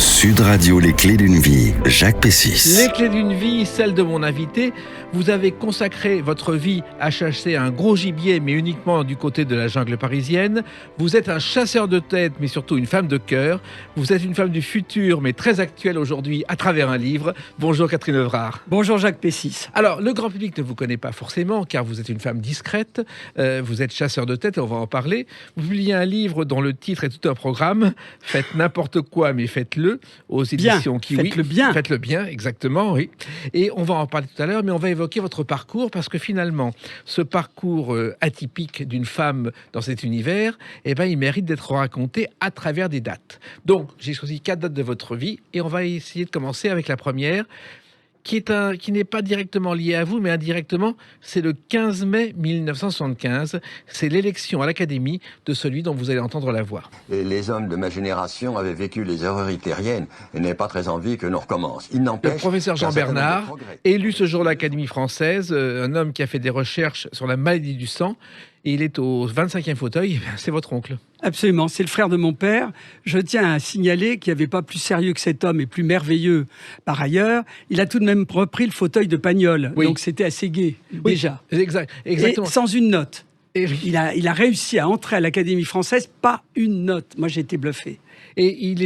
Sud Radio, les clés d'une vie, Jacques Pessis. Les clés d'une vie, celle de mon invité. Vous avez consacré votre vie à chasser un gros gibier, mais uniquement du côté de la jungle parisienne. Vous êtes un chasseur de tête, mais surtout une femme de cœur. Vous êtes une femme du futur, mais très actuelle aujourd'hui à travers un livre. Bonjour Catherine Evrard. Bonjour Jacques Pessis. Alors, le grand public ne vous connaît pas forcément, car vous êtes une femme discrète. Vous êtes chasseur de tête, et on va en parler. Vous publiez un livre dont le titre est tout un programme. Faites n'importe quoi, mais faites-le. Aux éditions Kiwi. Faites-le bien. Faites-le bien, exactement, oui. Et on va en parler tout à l'heure, mais on va évoquer votre parcours, parce que finalement, ce parcours atypique d'une femme dans cet univers, eh ben, il mérite d'être raconté à travers des dates. Donc, j'ai choisi 4 dates de votre vie, et on va essayer de commencer avec la première, qui n'est pas directement lié à vous, mais indirectement, c'est le 15 mai 1975. C'est l'élection à l'Académie de celui dont vous allez entendre la voix. Les hommes de ma génération avaient vécu les horreurs hitlériennes et n'avaient pas très envie que l'on recommence. Il n'empêche... Le professeur Jean Bernard, élu ce jour à l'Académie française, un homme qui a fait des recherches sur la maladie du sang, et il est au 25e fauteuil. C'est votre oncle. Absolument, c'est le frère de mon père. Je tiens à signaler qu'il n'y avait pas plus sérieux que cet homme et plus merveilleux par ailleurs. Il a tout de même repris le fauteuil de Pagnol, oui. Donc c'était assez gai, oui, déjà. Exactement. Et sans une note. Et il a réussi à entrer à l'Académie française, pas une note. Moi, j'ai été bluffé. Et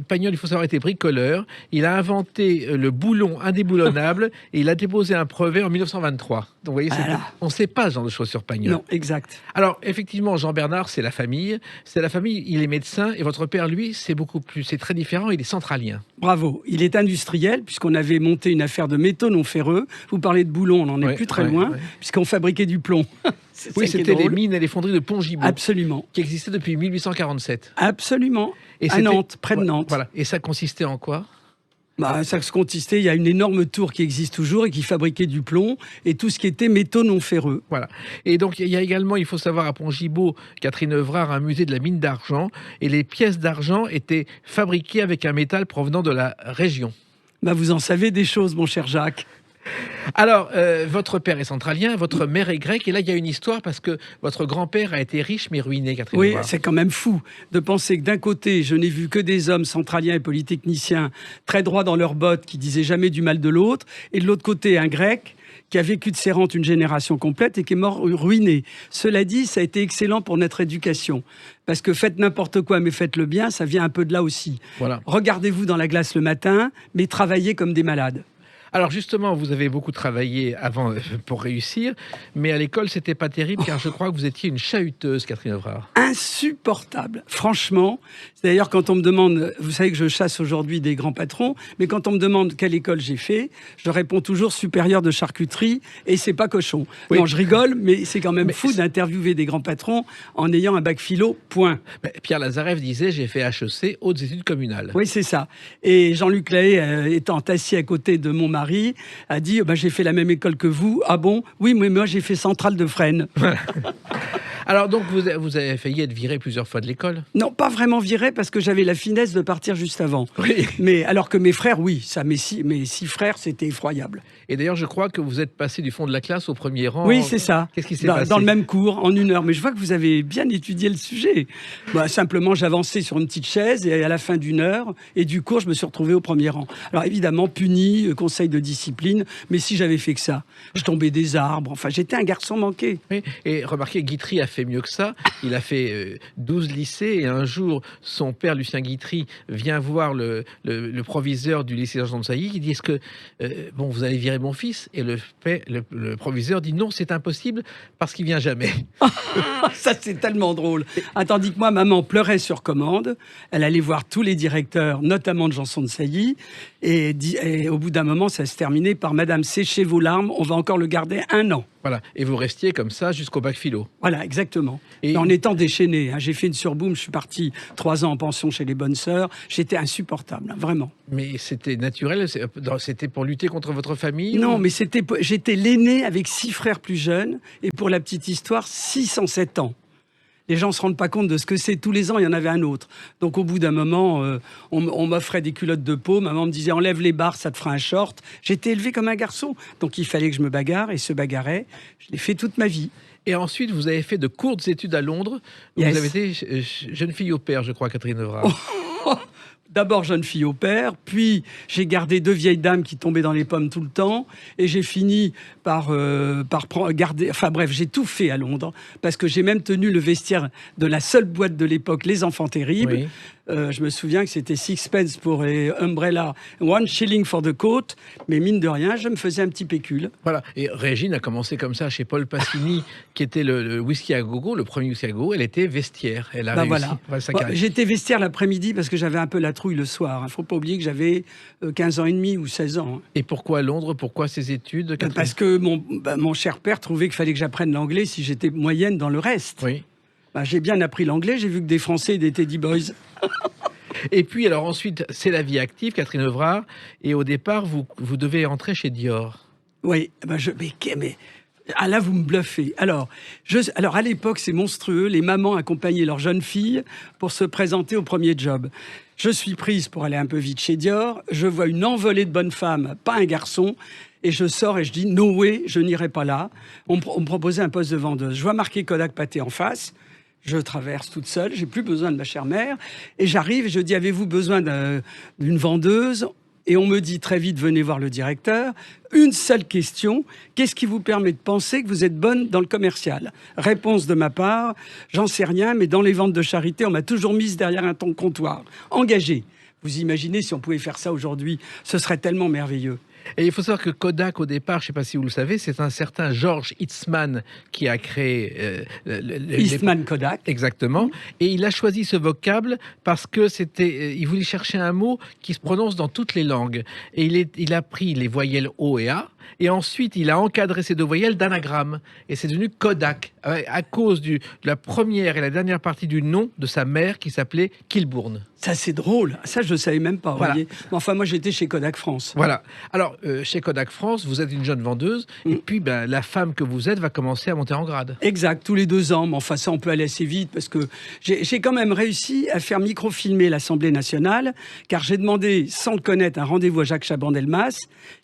Pagnol, il faut savoir, était bricoleur. Il a inventé le boulon indéboulonnable et il a déposé un brevet en 1923. Donc, vous voyez, on ne sait pas ce genre de choses sur Pagnol. Non, exact. Alors, effectivement, Jean Bernard, c'est la famille. C'est la famille, il est médecin. Et votre père, lui, c'est très différent. Il est centralien. Bravo. Il est industriel, puisqu'on avait monté une affaire de métaux non ferreux. Vous parlez de boulon, on n'en est plus très loin, puisqu'on fabriquait du plomb. Oui, c'était les mines et les fonderies de Pont-Gibaud. Absolument. Qui existaient depuis 1847. Absolument. Et à Nantes, près de Nantes. Voilà. Et ça consistait en quoi ? Ça consistait, il y a une énorme tour qui existe toujours et qui fabriquait du plomb et tout ce qui était métaux non ferreux. Voilà. Et donc, il y a également, il faut savoir, à Pont-Gibaud, Catherine Evrard, un musée de la mine d'argent. Et les pièces d'argent étaient fabriquées avec un métal provenant de la région. Vous en savez des choses, mon cher Jacques. Alors, votre père est centralien, votre mère est grecque, et là, il y a une histoire parce que votre grand-père a été riche mais ruiné, Catherine. Oui, c'est quand même fou de penser que d'un côté, je n'ai vu que des hommes centraliens et polytechniciens très droits dans leurs bottes qui disaient jamais du mal de l'autre, et de l'autre côté, un grec qui a vécu de ses rentes une génération complète et qui est mort ruiné. Cela dit, ça a été excellent pour notre éducation. Parce que faites n'importe quoi, mais faites-le bien, ça vient un peu de là aussi. Voilà. Regardez-vous dans la glace le matin, mais travaillez comme des malades. Alors justement, vous avez beaucoup travaillé avant pour réussir, mais à l'école, c'était pas terrible, car je crois que vous étiez une chahuteuse, Catherine Evrard. Insupportable, franchement. C'est d'ailleurs quand on me demande, vous savez que je chasse aujourd'hui des grands patrons, mais quand on me demande quelle école j'ai fait, je réponds toujours supérieur de charcuterie, et c'est pas cochon. Oui. Non, je rigole, mais c'est quand même fou d'interviewer des grands patrons en ayant un bac philo, point. Pierre Lazareff disait, j'ai fait HEC, hautes études communales. Oui, c'est ça. Et Jean-Luc Lahaye, étant assis à côté de mon mari, a dit j'ai fait la même école que vous. Ah bon? Oui, mais moi j'ai fait Centrale de Fresnes. Alors donc vous avez failli être viré plusieurs fois de l'école? Non, pas vraiment viré parce que j'avais la finesse de partir juste avant. Oui. Mais alors que mes frères, oui, ça, mes six frères, c'était effroyable. Et d'ailleurs, je crois que vous êtes passé du fond de la classe au premier rang. Oui, c'est ça. Qu'est-ce qui s'est passé? Dans le même cours, en 1 heure. Mais je vois que vous avez bien étudié le sujet. Simplement, j'avançais sur une petite chaise et à la fin d'1 heure et du cours, je me suis retrouvé au premier rang. Alors évidemment, puni, conseil de discipline. Mais si j'avais fait que ça, je tombais des arbres. Enfin, j'étais un garçon manqué. Oui. Et remarquez, Guitry a fait mieux que ça. Il a fait 12 lycées et un jour, son père, Lucien Guitry, vient voir le proviseur du lycée Jean de Sailly qui dit, est-ce que vous allez virer mon fils? Et le proviseur dit non, c'est impossible parce qu'il vient jamais. Ça, c'est tellement drôle. Tandis que moi, maman pleurait sur commande. Elle allait voir tous les directeurs, notamment de Janson de Sailly. Et au bout d'un moment, ça se terminait par Madame, séchez vos larmes, on va encore le garder 1 an. Voilà. Et vous restiez comme ça jusqu'au bac philo. Voilà, exactement. Et en étant déchaîné. J'ai fait une surboom, je suis parti 3 ans en pension chez les bonnes sœurs. J'étais insupportable, vraiment. Mais c'était naturel? C'était pour lutter contre votre famille? Non, mais j'étais l'aîné avec 6 frères plus jeunes. Et pour la petite histoire, 607 ans. Les gens ne se rendent pas compte de ce que c'est. Tous les ans, il y en avait un autre. Donc, au bout d'un moment, on m'offrait des culottes de peau. Maman me disait, enlève les barres, ça te fera un short. J'étais élevé comme un garçon. Donc, il fallait que je me bagarre et se bagarrait. Je l'ai fait toute ma vie. Et ensuite, vous avez fait de courtes études à Londres. Yes. Vous avez été jeune fille au père, je crois, Catherine Evrard. D'abord jeune fille au père, puis j'ai gardé 2 vieilles dames qui tombaient dans les pommes tout le temps, et j'ai fini par garder... Enfin bref, j'ai tout fait à Londres, parce que j'ai même tenu le vestiaire de la seule boîte de l'époque, Les Enfants Terribles. Oui. Je me souviens que c'était 6 pence pour les umbrellas, 1 shilling for the coat, mais mine de rien, je me faisais un petit pécule. Voilà. Et Régine a commencé comme ça chez Paul Passini, qui était le whisky à gogo, le premier whisky à gogo. Elle était vestiaire. Elle a réussi sa carrière. J'étais vestiaire l'après-midi parce que j'avais un peu la trouille le soir. Il ne faut pas oublier que j'avais 15 ans et demi ou 16 ans. Et pourquoi Londres? Pourquoi ces études, Catherine? Parce que mon cher père trouvait qu'il fallait que j'apprenne l'anglais si j'étais moyenne dans le reste. Oui. J'ai bien appris l'anglais, j'ai vu que des Français et des Teddy Boys. Et puis, alors ensuite, c'est la vie active, Catherine Evrard. Et au départ, vous devez entrer chez Dior. Oui, mais là, vous me bluffez. Alors à l'époque, c'est monstrueux. Les mamans accompagnaient leurs jeunes filles pour se présenter au premier job. Je suis prise pour aller un peu vite chez Dior. Je vois une envolée de bonnes femmes, pas un garçon. Et je sors et je dis, no way, je n'irai pas là. On me proposait un poste de vendeuse. Je vois marqué Kodak Pathé en face. Je traverse toute seule, j'ai plus besoin de ma chère mère. Et j'arrive et je dis, avez-vous besoin d'une vendeuse? Et on me dit très vite, venez voir le directeur. Une seule question, qu'est-ce qui vous permet de penser que vous êtes bonne dans le commercial? Réponse de ma part, j'en sais rien, mais dans les ventes de charité, on m'a toujours mise derrière un comptoir. Engagée. Vous imaginez, si on pouvait faire ça aujourd'hui, ce serait tellement merveilleux. Et il faut savoir que Kodak, au départ, je ne sais pas si vous le savez, c'est un certain George Eastman qui a créé... Eastman Kodak. Exactement. Et il a choisi ce vocable parce que il voulait chercher un mot qui se prononce dans toutes les langues. Et il a pris les voyelles O et A, et ensuite il a encadré ces 2 voyelles d'anagramme. Et c'est devenu Kodak, à cause de la première et la dernière partie du nom de sa mère qui s'appelait Kilbourne. Ça, c'est drôle. Ça, je ne savais même pas. Voilà. Voyez. Enfin, moi, j'étais chez Kodak France. Voilà. Alors, chez Kodak France, vous êtes une jeune vendeuse, et puis la femme que vous êtes va commencer à monter en grade. Exact, tous les 2 ans. Mais enfin, ça, on peut aller assez vite, parce que j'ai quand même réussi à faire microfilmer l'Assemblée nationale, car j'ai demandé, sans le connaître, un rendez-vous à Jacques Chaban-Delmas,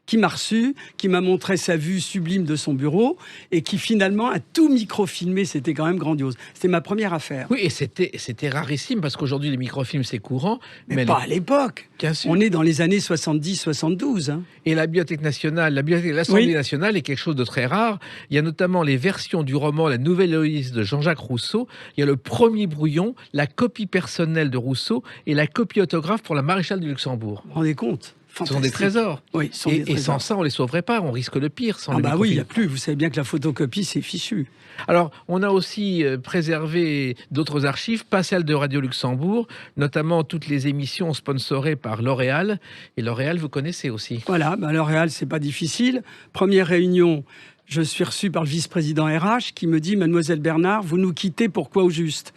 qui m'a reçu, qui m'a montré sa vue sublime de son bureau, et qui finalement a tout microfilmé. C'était quand même grandiose. C'était ma première affaire. Oui, et c'était rarissime, parce qu'aujourd'hui, les microfilms, c'est courant. Mais pas à l'époque. Bien sûr. On est dans les années 70-72. Hein. Et la Bibliothèque nationale, l'Assemblée nationale est quelque chose de très rare. Il y a notamment les versions du roman La Nouvelle Héloïse de Jean-Jacques Rousseau. Il y a le premier brouillon, la copie personnelle de Rousseau et la copie autographe pour la maréchale du Luxembourg. Vous vous rendez compte? Ce sont des trésors. Oui, et sans ça, on les sauverait pas. On risque le pire sans les oui, il microfilms. n'y a plus. Vous savez bien que la photocopie, c'est fichu. Alors, on a aussi préservé d'autres archives, pas celles de Radio Luxembourg, notamment toutes les émissions sponsorées par L'Oréal. Et L'Oréal, vous connaissez aussi. Voilà, L'Oréal, c'est pas difficile. Première réunion, je suis reçu par le vice-président RH qui me dit, Mademoiselle Bernard, vous nous quittez, pourquoi au juste?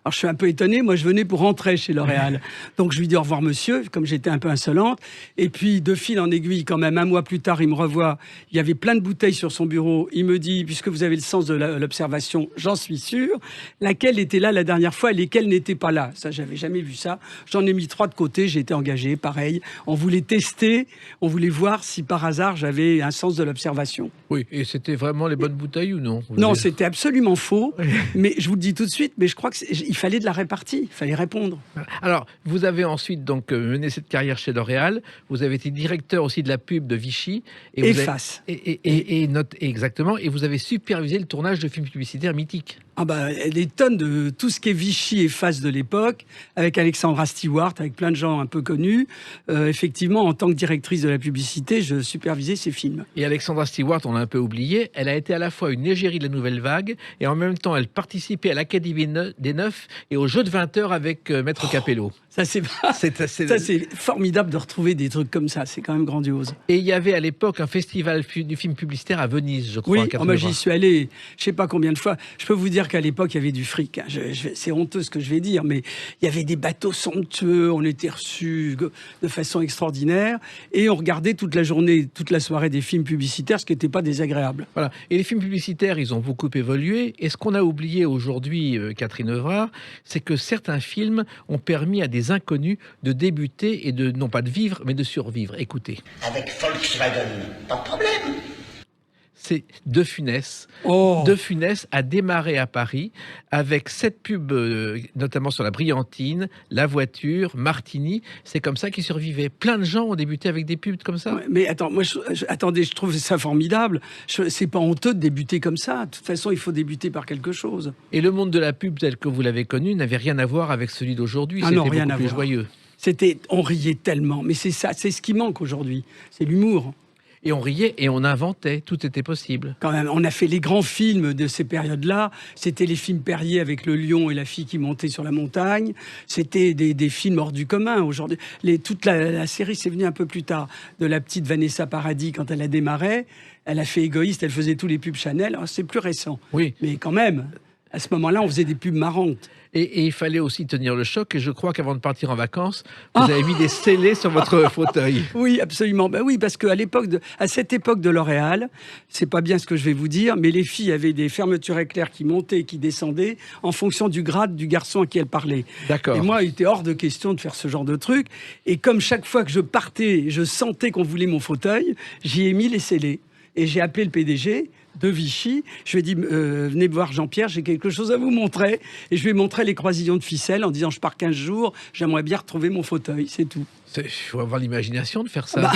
Alors, je suis un peu étonné. Moi, je venais pour rentrer chez L'Oréal. Donc, je lui dis au revoir, monsieur, comme j'étais un peu insolente. Et puis, de fil en aiguille, quand même, 1 mois plus tard, il me revoit. Il y avait plein de bouteilles sur son bureau. Il me dit, puisque vous avez le sens de l'observation, j'en suis sûr, laquelle était là la dernière fois et lesquelles n'étaient pas là. Ça, j'avais jamais vu ça. J'en ai mis 3 de côté. J'ai été engagé, pareil. On voulait tester. On voulait voir si, par hasard, j'avais un sens de l'observation. Oui, et c'était vraiment les bonnes bouteilles ou non? Non, c'était absolument faux. Mais je vous le dis tout de suite, mais je crois qu'il fallait de la répartie, il fallait répondre. Alors, vous avez ensuite donc mené cette carrière chez L'Oréal. Vous avez été directeur aussi de la pub de Vichy. Et face. Exactement. Et vous avez supervisé le tournage de films publicitaires mythiques. Des tonnes de tout ce qui est Vichy et face de l'époque, avec Alexandra Stewart, avec plein de gens un peu connus. Effectivement, en tant que directrice de la publicité, je supervisais ces films. Et Alexandra Stewart, on l'a un peu oublié, elle a été à la fois une égérie de la Nouvelle Vague, et en même temps, elle participait à l'Académie des Neufs et au jeu de 20 heures avec Maître Capello. Ça, c'est formidable de retrouver des trucs comme ça. C'est quand même grandiose. Et il y avait à l'époque un festival du film publicitaire à Venise, je crois. Oui, j'y suis allé, je sais pas combien de fois. Je peux vous dire qu'à l'époque, il y avait du fric. C'est honteux ce que je vais dire, mais il y avait des bateaux somptueux. On était reçus de façon extraordinaire. Et on regardait toute la journée, toute la soirée des films publicitaires, ce qui n'était pas désagréable. Voilà. Et les films publicitaires, ils ont beaucoup évolué. Et ce qu'on a oublié aujourd'hui, Catherine Evrard, c'est que certains films ont permis à des inconnus de débuter et de, non pas de vivre, mais de survivre. Écoutez. Avec Volkswagen, pas de problème. c'est De Funès. Oh. De Funès a démarré à Paris avec 7 pubs, notamment sur la brillantine, la voiture, Martini. C'est comme ça qu'il survivait. Plein de gens ont débuté avec des pubs comme ça. Ouais, mais attends, attendez, je trouve ça formidable. C'est pas honteux de débuter comme ça. De toute façon, il faut débuter par quelque chose. Et le monde de la pub tel que vous l'avez connu n'avait rien à voir avec celui d'aujourd'hui. Ah C'était non, rien beaucoup à plus voir. joyeux. On riait tellement. Mais c'est ça, c'est ce qui manque aujourd'hui. C'est l'humour. Et on riait et on inventait. Tout était possible. Quand même, on a fait les grands films de ces périodes-là. C'était les films Perrier avec le lion et la fille qui montait sur la montagne. C'était des films hors du commun. Aujourd'hui, toute la série, c'est venu un peu plus tard. De la petite Vanessa Paradis, quand elle a démarré, elle a fait Égoïste, elle faisait tous les pubs Chanel. Alors, c'est plus récent. Oui. Mais quand même, à ce moment-là, on faisait des pubs marrantes. Et il fallait aussi tenir le choc. Et je crois qu'avant de partir en vacances, vous avez mis des scellés sur votre fauteuil. Oui, absolument. Ben oui, parce à cette époque de L'Oréal, c'est pas bien ce que je vais vous dire, mais les filles avaient des fermetures éclairs qui montaient et qui descendaient en fonction du grade du garçon à qui elles parlaient. D'accord. Et moi, il était hors de question de faire ce genre de truc. Et comme chaque fois que je partais, je sentais qu'on voulait mon fauteuil, j'y ai mis les scellés. Et j'ai appelé le PDG de Vichy. Je lui ai dit, venez voir Jean-Pierre, j'ai quelque chose à vous montrer. Et je lui ai montré les croisillons de ficelle en disant, je pars 15 jours, j'aimerais bien retrouver mon fauteuil, c'est tout. Il faut avoir l'imagination de faire ça. Bah,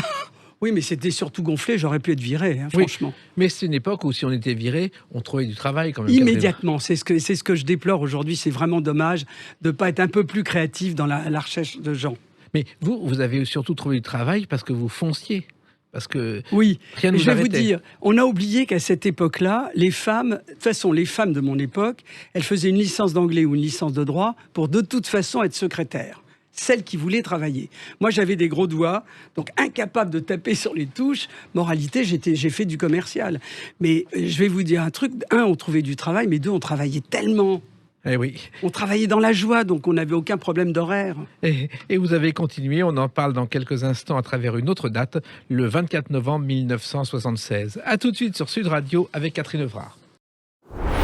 oui, mais c'était surtout gonflé, j'aurais pu être viré, hein, Oui, franchement. mais c'est une époque où si on était viré, on trouvait du travail quand même. Immédiatement, c'est ce que je déplore aujourd'hui. C'est vraiment dommage de ne pas être un peu plus créatif dans la recherche de gens. Mais vous avez surtout trouvé du travail parce que vous fonciez. Parce que Oui, rien ne mais vous je vais vous arrêtait. dire, on a oublié qu'à cette époque-là, les femmes, de toute façon, les femmes de mon époque, elles faisaient une licence d'anglais ou une licence de droit pour de toute façon être secrétaire. Celles qui voulaient travailler. Moi, j'avais des gros doigts, donc incapable de taper sur les touches. Moralité, j'ai fait du commercial. Mais je vais vous dire un truc. Un, on trouvait du travail, mais deux, on travaillait tellement. Eh oui. On travaillait dans la joie, donc on n'avait aucun problème d'horaire. Et vous avez continué, on en parle dans quelques instants à travers une autre date, le 24 novembre 1976. A tout de suite sur Sud Radio avec Catherine Evrard.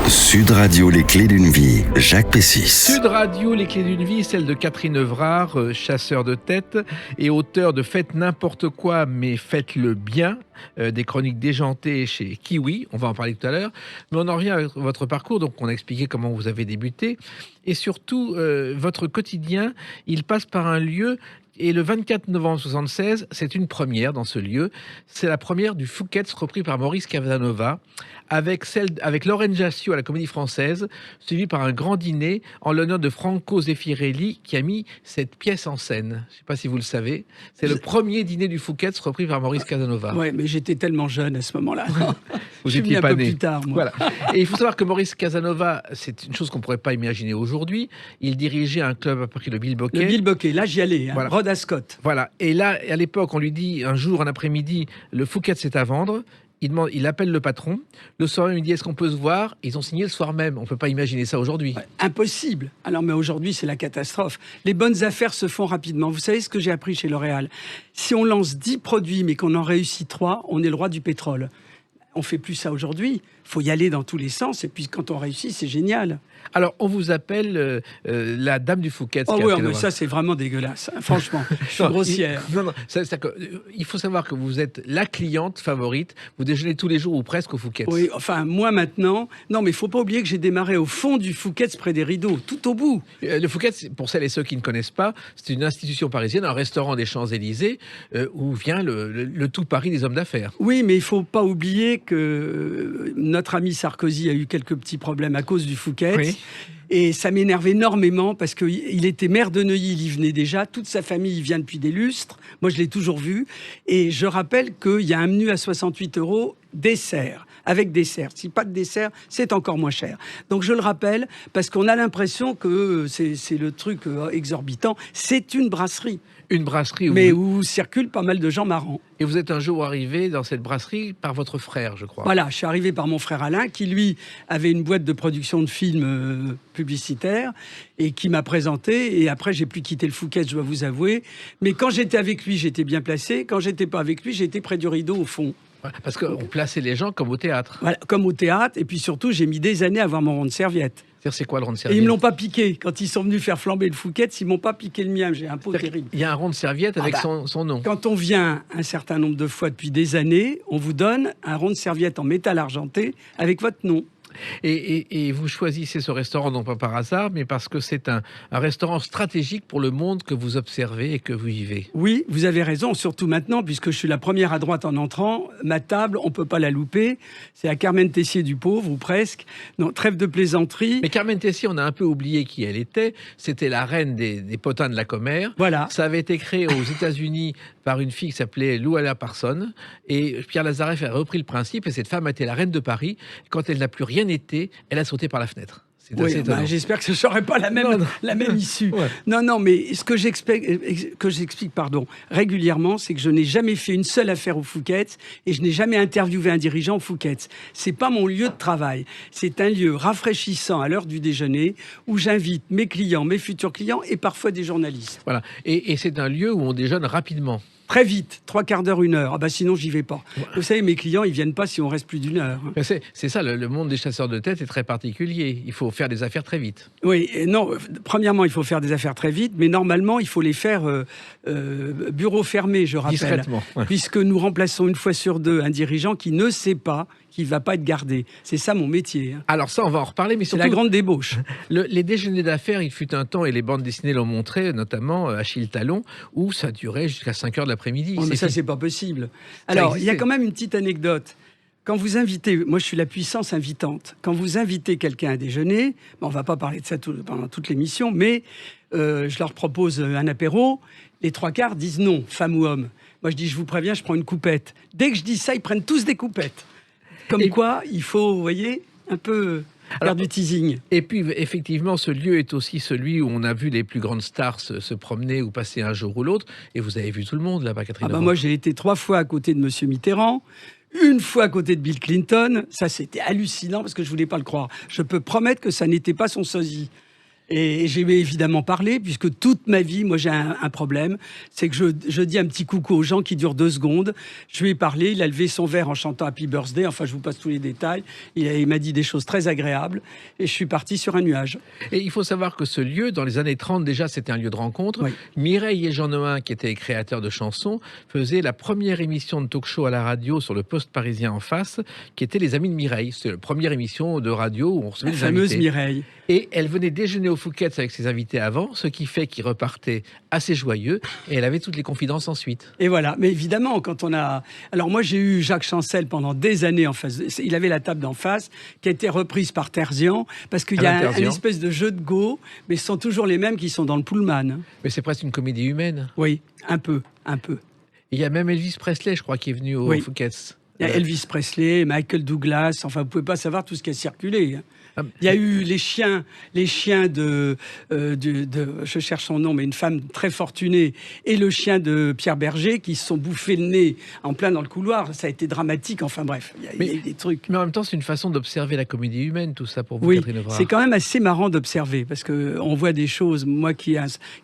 Sud Radio, les clés d'une vie. Jacques Pessis. Sud Radio, les clés d'une vie, celle de Catherine Evrard, chasseur de tête et auteur de Faites n'importe quoi, mais faites-le bien, des chroniques déjantées chez Kiwi. On va en parler tout à l'heure. Mais on en revient à votre parcours. Donc, on a expliqué comment vous avez débuté. Et surtout, votre quotidien, il passe par un lieu. Et le 24 novembre 1976, c'est une première dans ce lieu. C'est la première du Fouquet's repris par Maurice Casanova, avec Lorraine Jassiot à la Comédie Française, suivi par un grand dîner en l'honneur de Franco Zeffirelli qui a mis cette pièce en scène. Je ne sais pas si vous le savez. C'est le premier dîner du Fouquet's repris par Maurice Casanova. Ouais, mais j'étais tellement jeune à ce moment-là. Vous Je suis venu étiez un pas peu né. plus tard, moi. Voilà. Et il faut savoir que Maurice Casanova, c'est une chose qu'on ne pourrait pas imaginer aujourd'hui. Il dirigeait un club à Paris, le Bilboquet. Le Bilboquet, là j'y allais, hein. Voilà. Rod Ascot. Voilà. Et là, à l'époque, on lui dit un jour, un après-midi, le Fouquet's c'est à vendre. Il appelle le patron. Le soir, il lui dit est-ce qu'on peut se voir? Ils ont signé le soir même. On ne peut pas imaginer ça aujourd'hui. Ouais, impossible. Alors, mais aujourd'hui, c'est la catastrophe. Les bonnes affaires se font rapidement. Vous savez ce que j'ai appris chez L'Oréal? Si on lance 10 produits, mais qu'on en réussit 3, on est le roi du pétrole. On fait plus ça aujourd'hui. Il faut y aller dans tous les sens. Et puis, quand on réussit, c'est génial. Alors, on vous appelle la dame du Fouquet's. Oh oui, Catherine mais Evrard. ça, c'est vraiment dégueulasse. Hein. Franchement, je suis Non, grossière. Il faut savoir que vous êtes la cliente favorite. Vous déjeunez tous les jours ou presque au Fouquet's. Oui, enfin, moi maintenant... Non, mais il ne faut pas oublier que j'ai démarré au fond du Fouquet's, près des rideaux, tout au bout. Le Fouquet's, pour celles et ceux qui ne connaissent pas, c'est une institution parisienne, un restaurant des Champs-Élysées, où vient le tout Paris des hommes d'affaires. Oui, mais il ne faut pas oublier que notre ami Sarkozy a eu quelques petits problèmes à cause du Fouquet's. Oui. Et ça m'énerve énormément parce qu'il était maire de Neuilly, il y venait déjà. Toute sa famille y vient depuis des lustres. Moi, je l'ai toujours vu. Et je rappelle qu'il y a un menu à 68 € dessert, avec dessert. Si pas de dessert, c'est encore moins cher. Donc, je le rappelle parce qu'on a l'impression que c'est le truc exorbitant. C'est une brasserie. Une brasserie Mais où circulent pas mal de gens marrants. Et vous êtes un jour arrivé dans cette brasserie par votre frère, je crois. Voilà, je suis arrivé par mon frère Alain, qui lui avait une boîte de production de films publicitaires et qui m'a présenté. Et après, j'ai plus quitté le Fouquet's, je dois vous avouer. Mais quand j'étais avec lui, j'étais bien placé. Quand j'étais pas avec lui, j'étais près du rideau au fond. Voilà, parce qu'on plaçait les gens comme au théâtre. Voilà, comme au théâtre. Et puis surtout, j'ai mis des années à avoir mon rond de serviette. C'est quoi le rond de Et serviette? ils me l'ont pas piqué. Quand ils sont venus faire flamber le Fouquet's, ils m'ont pas piqué le mien. J'ai un pot terrible. Il y a un rond de serviette avec Ah son nom. Quand on vient un certain nombre de fois depuis des années, on vous donne un rond de serviette en métal argenté avec votre nom. Et vous choisissez ce restaurant non pas par hasard, mais parce que c'est un restaurant stratégique pour le monde que vous observez et que vous vivez. Oui, vous avez raison, surtout maintenant, puisque je suis la première à droite en entrant. Ma table, on peut pas la louper. C'est à Carmen Tessier du Pauvre, ou presque. Non, trêve de plaisanterie. Mais Carmen Tessier, on a un peu oublié qui elle était. C'était la reine des potins de la commère. Voilà. Ça avait été créé aux États-Unis par une fille qui s'appelait Louella Parson. Et Pierre Lazareff a repris le principe. Et cette femme a été la reine de Paris. Quand elle n'a plus rien été, elle a sauté par la fenêtre. C'est assez étonnant. J'espère que ce ne serait pas la même issue. Ouais. Non, mais ce que j'explique régulièrement, c'est que je n'ai jamais fait une seule affaire au Fouquet's et je n'ai jamais interviewé un dirigeant au Fouquet's. C'est pas mon lieu de travail. C'est un lieu rafraîchissant à l'heure du déjeuner où j'invite mes clients, mes futurs clients et parfois des journalistes. Voilà. Et c'est un lieu où on déjeune rapidement. Très vite, 3/4 d'heure, 1 heure. Ah bah sinon, j'y vais pas. Vous savez, mes clients, ils viennent pas si on reste plus d'1 heure. Mais c'est ça, le monde des chasseurs de tête est très particulier. Il faut faire des affaires très vite. Oui, non. Premièrement, il faut faire des affaires très vite, mais normalement, il faut les faire bureau fermé, je rappelle. Discrètement. Ouais. Puisque nous remplaçons 1 fois sur 2 un dirigeant qui ne sait pas qu'il ne va pas être gardé. C'est ça mon métier. Alors ça, on va en reparler, mais C'est surtout... la grande débauche. Les déjeuners d'affaires, il fut un temps, et les bandes dessinées l'ont montré, notamment Achille Talon, où ça durait jusqu'à 5 heures de l'après-midi. Oh, mais ça, c'est pas possible. Alors, il y a quand même une petite anecdote. Quand vous invitez, moi je suis la puissance invitante, quand vous invitez quelqu'un à déjeuner, on ne va pas parler de ça pendant toute l'émission, mais je leur propose un apéro, les 3/4 disent non, femme ou homme. Moi je dis, je vous préviens, je prends une coupette. Dès que je dis ça, ils prennent tous des coupettes. Comme quoi, il faut, vous voyez, un peu faire du teasing. Et puis, effectivement, ce lieu est aussi celui où on a vu les plus grandes stars se promener ou passer un jour ou l'autre. Et vous avez vu tout le monde là-bas, Catherine. Moi, j'ai été 3 fois à côté de Monsieur Mitterrand, 1 fois à côté de Bill Clinton. Ça, c'était hallucinant parce que je voulais pas le croire. Je peux promettre que ça n'était pas son sosie. Et j'ai évidemment parlé, puisque toute ma vie, moi j'ai un problème, c'est que je dis un petit coucou aux gens qui durent 2 secondes. Je lui ai parlé, il a levé son verre en chantant Happy Birthday, enfin je vous passe tous les détails. Il m'a dit des choses très agréables, et je suis parti sur un nuage. Et il faut savoir que ce lieu, dans les années 30 déjà, c'était un lieu de rencontre. Oui. Mireille et Jean Nohain, qui étaient créateurs de chansons, faisaient la première émission de talk-show à la radio sur le poste parisien en face, qui était Les Amis de Mireille. C'était la première émission de radio où on recevait La des fameuse invités. Mireille. Et elle venait déjeuner au Fouquet's avec ses invités avant, ce qui fait qu'ils repartaient assez joyeux, et elle avait toutes les confidences ensuite. Et voilà, mais évidemment, quand on a... Alors moi, j'ai eu Jacques Chancel pendant des années en face. Il avait la table d'en face, qui a été reprise par Terzian, parce qu'il y a une espèce de jeu de go, mais ce sont toujours les mêmes qui sont dans le Pullman. Mais c'est presque une comédie humaine. Oui, un peu. Il y a même Elvis Presley, je crois, qui est venu au Fouquet's. Il y a Elvis Presley, Michael Douglas, enfin, vous pouvez pas savoir tout ce qui a circulé. Il y a eu les chiens de je cherche son nom, mais une femme très fortunée, et le chien de Pierre Berger qui se sont bouffés le nez en plein dans le couloir. Ça a été dramatique, enfin bref, il y a eu des trucs. Mais en même temps, c'est une façon d'observer la comédie humaine, tout ça, pour vous, Oui, Catherine Evrard. c'est quand même assez marrant d'observer, parce qu'on voit des choses, moi qui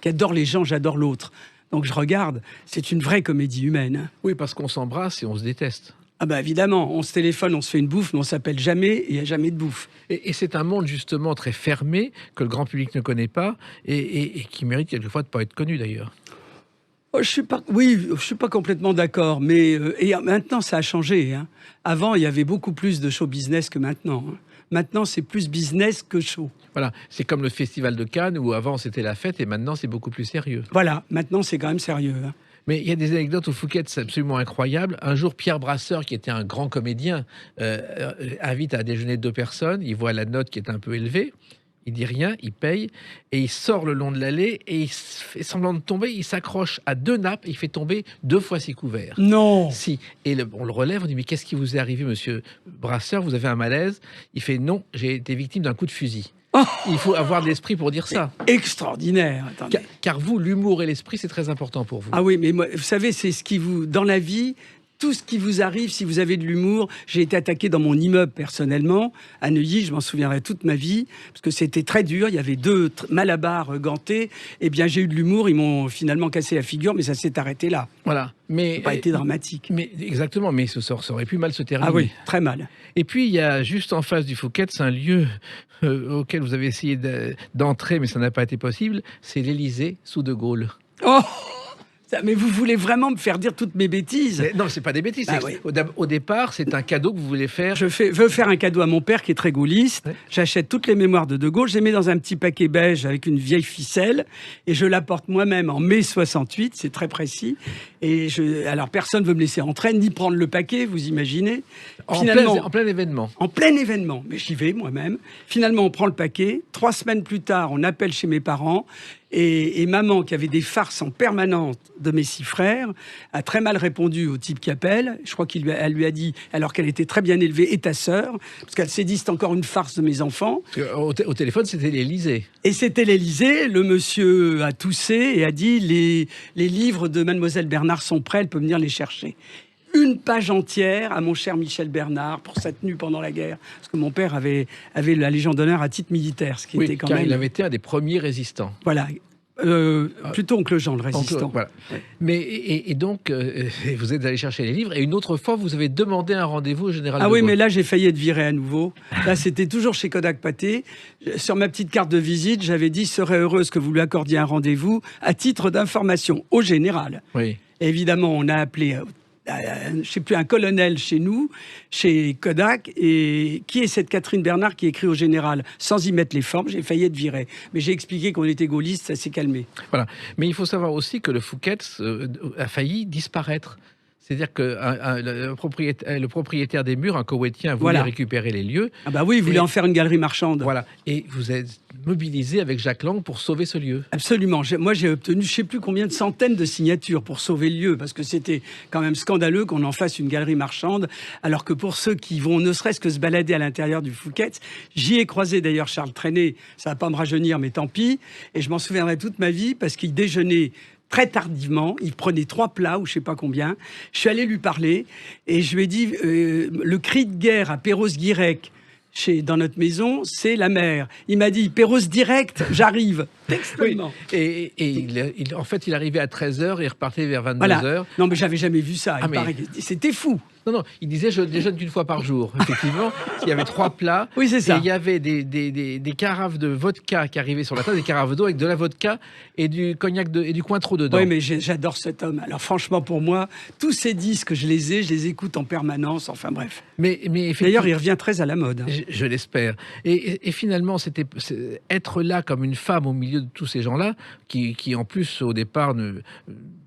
adore les gens, j'adore l'autre. Donc je regarde, c'est une vraie comédie humaine. Oui, parce qu'on s'embrasse et on se déteste. Ah bah évidemment, on se téléphone, on se fait une bouffe, mais on s'appelle jamais et il n'y a jamais de bouffe. Et c'est un monde justement très fermé, que le grand public ne connaît pas, et qui mérite quelquefois de ne pas être connu d'ailleurs. Je suis pas complètement d'accord, mais et maintenant ça a changé. Hein. Avant, il y avait beaucoup plus de show business que maintenant. Hein. Maintenant, c'est plus business que show. Voilà, c'est comme le festival de Cannes où avant c'était la fête et maintenant c'est beaucoup plus sérieux. Voilà, maintenant c'est quand même sérieux. Hein. Mais il y a des anecdotes au Fouquet's absolument incroyables. Un jour, Pierre Brasseur, qui était un grand comédien, invite à déjeuner 2 personnes. Il voit la note qui est un peu élevée. Il dit rien, il paye et il sort le long de l'allée et il fait semblant de tomber. Il s'accroche à 2 nappes et il fait tomber 2 fois ses couverts. Non. Si. Et on le relève, on dit mais qu'est-ce qui vous est arrivé, monsieur Brasseur? Vous avez un malaise? Il fait non, j'ai été victime d'un coup de fusil. Oh, Il faut avoir de l'esprit pour dire ça. extraordinaire. Attendez. Car vous, l'humour et l'esprit, c'est très important pour vous. Ah oui, mais moi, vous savez, c'est ce qui vous... Dans la vie, tout ce qui vous arrive, si vous avez de l'humour. J'ai été attaqué dans mon immeuble personnellement, à Neuilly, je m'en souviendrai toute ma vie, parce que c'était très dur, il y avait 2 malabars gantés, et bien j'ai eu de l'humour, ils m'ont finalement cassé la figure, mais ça s'est arrêté là. Voilà. Mais Ça n'a pas été dramatique. Mais exactement, mais ça aurait pu mal se terminer. Ah oui, très mal. Et puis il y a juste en face du Fouquet's un lieu auquel vous avez essayé d'entrer, mais ça n'a pas été possible. C'est l'Élysée sous De Gaulle. Oh, mais vous voulez vraiment me faire dire toutes mes bêtises? Mais non, c'est pas des bêtises. Ah oui. Au départ, c'est un cadeau que vous voulez faire. Je veux faire un cadeau à mon père qui est très gaulliste. Ouais. J'achète toutes les mémoires de Gaulle. Je les mets dans un petit paquet beige avec une vieille ficelle et je l'apporte moi-même en mai 68. C'est très précis. Et alors personne ne veut me laisser entrer ni prendre le paquet, vous imaginez. Finalement, En plein événement. en plein événement, mais j'y vais moi-même. Finalement, on prend le paquet. 3 semaines plus tard, on appelle chez mes parents. Et maman, qui avait des farces en permanence de mes 6 frères, a très mal répondu au type qui appelle. Je crois qu'elle lui a dit, alors qu'elle était très bien élevée, et ta sœur, parce qu'elle s'est dit, c'est encore une farce de mes enfants. Au téléphone, c'était l'Élysée. Et c'était l'Élysée. Le monsieur a toussé et a dit, les livres de Mademoiselle Bernard sont prêts, elle peut venir les chercher. Une page entière à mon cher Michel Bernard pour sa tenue pendant la guerre. Parce que mon père avait la Légion d'honneur à titre militaire, ce qui était quand car même... il avait été un des premiers résistants. Voilà. Plutôt oncle Jean, le résistant. Voilà. Mais, et donc, vous êtes allé chercher les livres, et une autre fois, vous avez demandé un rendez-vous au général de Ah oui, Gaulle. mais là, j'ai failli être viré à nouveau. Là, c'était toujours chez Kodak Pathé. Sur ma petite carte de visite, j'avais dit « Serais heureuse que vous lui accordiez un rendez-vous à titre d'information au général. » Oui. Et évidemment, on a appelé... je ne sais plus, un colonel chez nous, chez Kodak, et qui est cette Catherine Bernard qui écrit au général sans y mettre les formes. J'ai failli être viré. Mais j'ai expliqué qu'on était gaulliste, ça s'est calmé. Voilà. Mais il faut savoir aussi que le Fouquet's a failli disparaître. C'est-à-dire que le propriétaire des murs, un Koweïtien, voulait récupérer les lieux. Ah bah oui, il voulait en faire une galerie marchande. Voilà. Et vous êtes mobilisé avec Jacques Lang pour sauver ce lieu. Absolument. Moi, j'ai obtenu je ne sais plus combien de centaines de signatures pour sauver le lieu, parce que c'était quand même scandaleux qu'on en fasse une galerie marchande, alors que pour ceux qui vont ne serait-ce que se balader à l'intérieur du Fouquet's, j'y ai croisé d'ailleurs Charles Trenet, ça va pas me rajeunir, mais tant pis, et je m'en souviendrai toute ma vie, parce qu'il déjeunait très tardivement, il prenait 3 plats ou je sais pas combien. Je suis allé lui parler et je lui ai dit le cri de guerre à Perros-Guirec dans notre maison, c'est la mer. Il m'a dit Perros direct, j'arrive. Textuellement. Oui. Et en fait, il arrivait à 13h et il repartait vers 22h. Voilà. Non, mais j'avais jamais vu ça. C'était fou. Non, il disait je déjeune qu'une fois par jour. Effectivement, il y avait 3 plats. Oui, c'est ça. Et il y avait des carafes de vodka qui arrivaient sur la table, des carafes d'eau avec de la vodka et du cognac et du Cointreau dedans. Oui, mais j'adore cet homme. Alors franchement, pour moi, tous ces disques, je les écoute en permanence. Enfin bref. Mais d'ailleurs, il revient très à la mode. Je l'espère. Et finalement, c'était être là comme une femme au milieu de tous ces gens-là, qui en plus au départ ne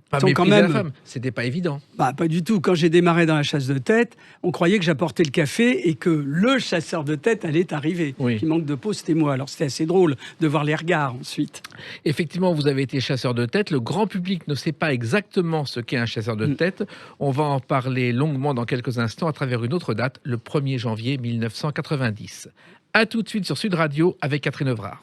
pas mépriser la femme, c'était pas évident. Bah, pas du tout. Quand j'ai démarré dans la chasse de tête, on croyait que j'apportais le café et que le chasseur de tête allait arriver. Oui. Qui manque de peau, c'était moi. Alors c'était assez drôle de voir les regards ensuite. Effectivement, vous avez été chasseur de tête. Le grand public ne sait pas exactement ce qu'est un chasseur de tête. On va en parler longuement dans quelques instants à travers une autre date, le 1er janvier 1990. À tout de suite sur Sud Radio avec Catherine Evrard.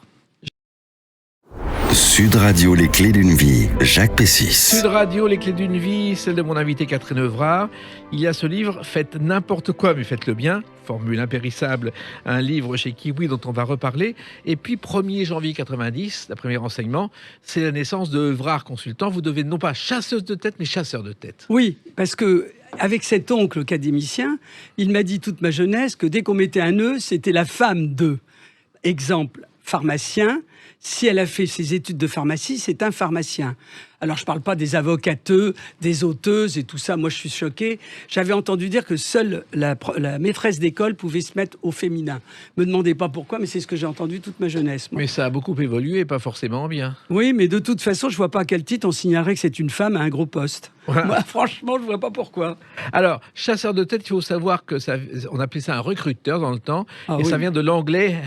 Sud Radio, les clés d'une vie, Jacques Pessis. Sud Radio, les clés d'une vie, celle de mon invité Catherine Evrard. Il y a ce livre, Faites n'importe quoi, mais faites-le bien. Formule impérissable, un livre chez Kiwi dont on va reparler. Et puis, 1er janvier 90, d'après mes renseignements, c'est la naissance de Evrard Consultant. Vous devez non pas chasseuse de tête, mais chasseur de tête. Oui, parce que avec cet oncle académicien, il m'a dit toute ma jeunesse que dès qu'on mettait un nœud, c'était la femme de. Exemple, pharmacien. Si elle a fait ses études de pharmacie, c'est un pharmacien. Alors, je ne parle pas des avocateux, des auteuses et tout ça. Moi, je suis choqué. J'avais entendu dire que seule la maîtresse d'école pouvait se mettre au féminin. Me demandez pas pourquoi, mais c'est ce que j'ai entendu toute ma jeunesse. Moi. Mais ça a beaucoup évolué, pas forcément bien. Oui, mais de toute façon, je vois pas à quel titre on signalerait que c'est une femme à un gros poste. Voilà. Moi, franchement, je vois pas pourquoi. Alors, chasseur de tête, il faut savoir que on appelait ça un recruteur dans le temps, ça vient de l'anglais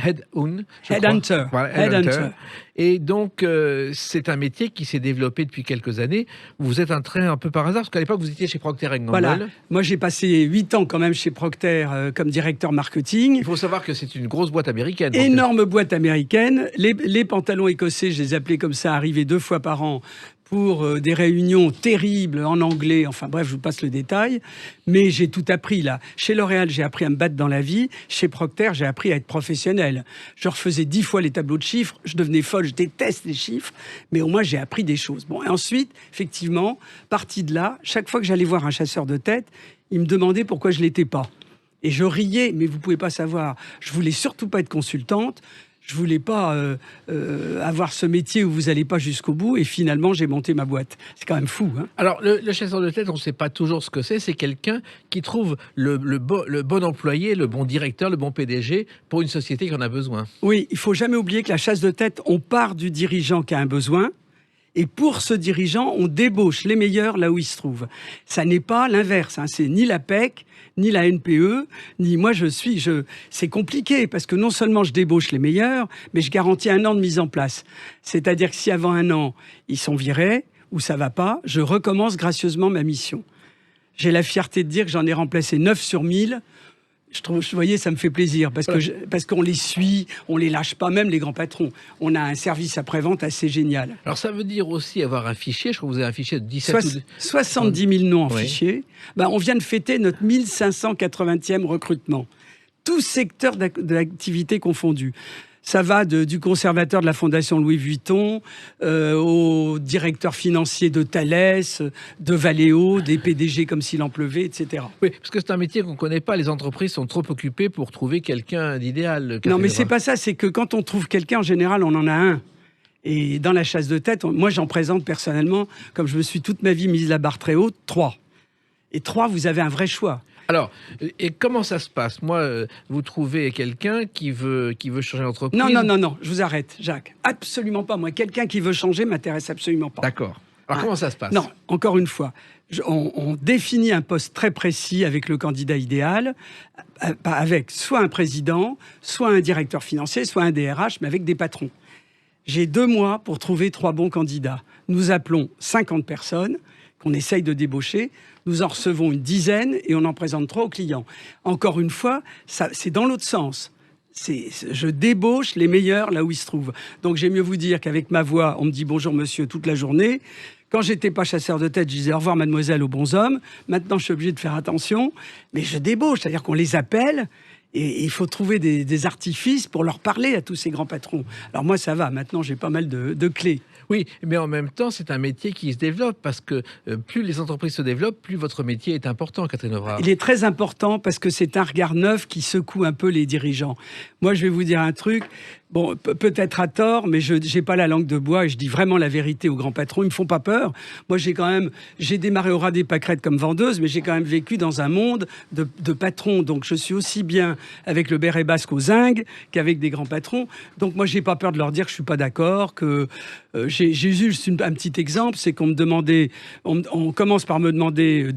headhunter. Voilà, headhunter. Et donc, c'est un métier qui s'est développé depuis quelques années. Vous êtes entré un peu par hasard, parce qu'à l'époque, vous étiez chez Procter & Gamble. Voilà. Moi, j'ai passé 8 ans quand même chez Procter comme directeur marketing. Il faut savoir que c'est une grosse boîte américaine. Énorme boîte américaine. Les pantalons écossais, je les appelais comme ça, arrivaient 2 fois par an pour des réunions terribles en anglais. Enfin bref, je vous passe le détail. Mais j'ai tout appris là. Chez L'Oréal, j'ai appris à me battre dans la vie. Chez Procter, j'ai appris à être professionnel. Je refaisais 10 fois les tableaux de chiffres. Je devenais folle. Je déteste les chiffres. Mais au moins, j'ai appris des choses. Bon, et ensuite, effectivement, parti de là, chaque fois que j'allais voir un chasseur de tête, il me demandait pourquoi je l'étais pas. Et je riais, mais vous pouvez pas savoir. Je voulais surtout pas être consultante. Je voulais pas avoir ce métier où vous n'allez pas jusqu'au bout. Et finalement, j'ai monté ma boîte. C'est quand même fou. Hein. Alors, le chasseur de tête, on ne sait pas toujours ce que c'est. C'est quelqu'un qui trouve le bon employé, le bon directeur, le bon PDG pour une société qui en a besoin. Oui, il faut jamais oublier que la chasse de tête, on part du dirigeant qui a un besoin. Et pour ce dirigeant, on débauche les meilleurs là où ils se trouvent. Ça n'est pas l'inverse. Hein. C'est ni la PEC, ni la NPE, ni moi c'est compliqué parce que non seulement je débauche les meilleurs, mais je garantis 1 an de mise en place. C'est-à-dire que si avant 1 an, ils sont virés ou ça va pas, je recommence gracieusement ma mission. J'ai la fierté de dire que j'en ai remplacé 9 sur 1000. Vous voyez, ça me fait plaisir parce qu'on les suit, on les lâche pas, même les grands patrons. On a un service après-vente assez génial. Alors ça veut dire aussi avoir un fichier. Je crois que vous avez un fichier de 17 70 000 noms en fichier. Ben, on vient de fêter notre 1580e recrutement. Tous secteurs d'activité confondus. Ça va du conservateur de la Fondation Louis Vuitton au directeur financier de Thales, de Valeo, des PDG comme s'il en pleuvait, etc. Oui, parce que c'est un métier qu'on ne connaît pas. Les entreprises sont trop occupées pour trouver quelqu'un d'idéal. Non, mais c'est pas ça. C'est que quand on trouve quelqu'un, en général, on en a un. Et dans la chasse de tête, moi, j'en présente personnellement, comme je me suis toute ma vie mise la barre très haute, 3. Et 3, vous avez un vrai choix. Alors, et comment ça se passe? Moi, vous trouvez quelqu'un qui veut changer d'entreprise? Non, je vous arrête, Jacques. Absolument pas. Moi, quelqu'un qui veut changer m'intéresse absolument pas. D'accord. Alors, comment ça se passe? Non, encore une fois, on définit un poste très précis avec le candidat idéal, avec soit un président, soit un directeur financier, soit un DRH, mais avec des patrons. J'ai 2 mois pour trouver 3 bons candidats. Nous appelons 50 personnes qu'on essaye de débaucher. Nous en recevons une dizaine et on en présente 3 aux clients. Encore une fois, c'est dans l'autre sens. Je débauche les meilleurs là où ils se trouvent. Donc j'ai mieux vous dire qu'avec ma voix, on me dit bonjour monsieur toute la journée. Quand j'étais pas chasseur de tête, je disais au revoir mademoiselle aux bons hommes. Maintenant, je suis obligé de faire attention. Mais je débauche, c'est-à-dire qu'on les appelle. Et il faut trouver des artifices pour leur parler à tous ces grands patrons. Alors moi, ça va. Maintenant, j'ai pas mal de clés. Oui, mais en même temps, c'est un métier qui se développe parce que plus les entreprises se développent, plus votre métier est important, Catherine Ovrard. Il est très important parce que c'est un regard neuf qui secoue un peu les dirigeants. Moi, je vais vous dire un truc. Bon, peut-être à tort, mais je n'ai pas la langue de bois et je dis vraiment la vérité aux grands patrons. Ils me font pas peur. Moi, j'ai démarré au ras des pâquerettes comme vendeuse, mais j'ai quand même vécu dans un monde de patrons. Donc, je suis aussi bien avec le béret basque aux zingues qu'avec des grands patrons. Donc, moi, j'ai pas peur de leur dire que je suis pas d'accord, que j'ai juste un petit exemple, c'est qu'on me demandait, on commence par me demander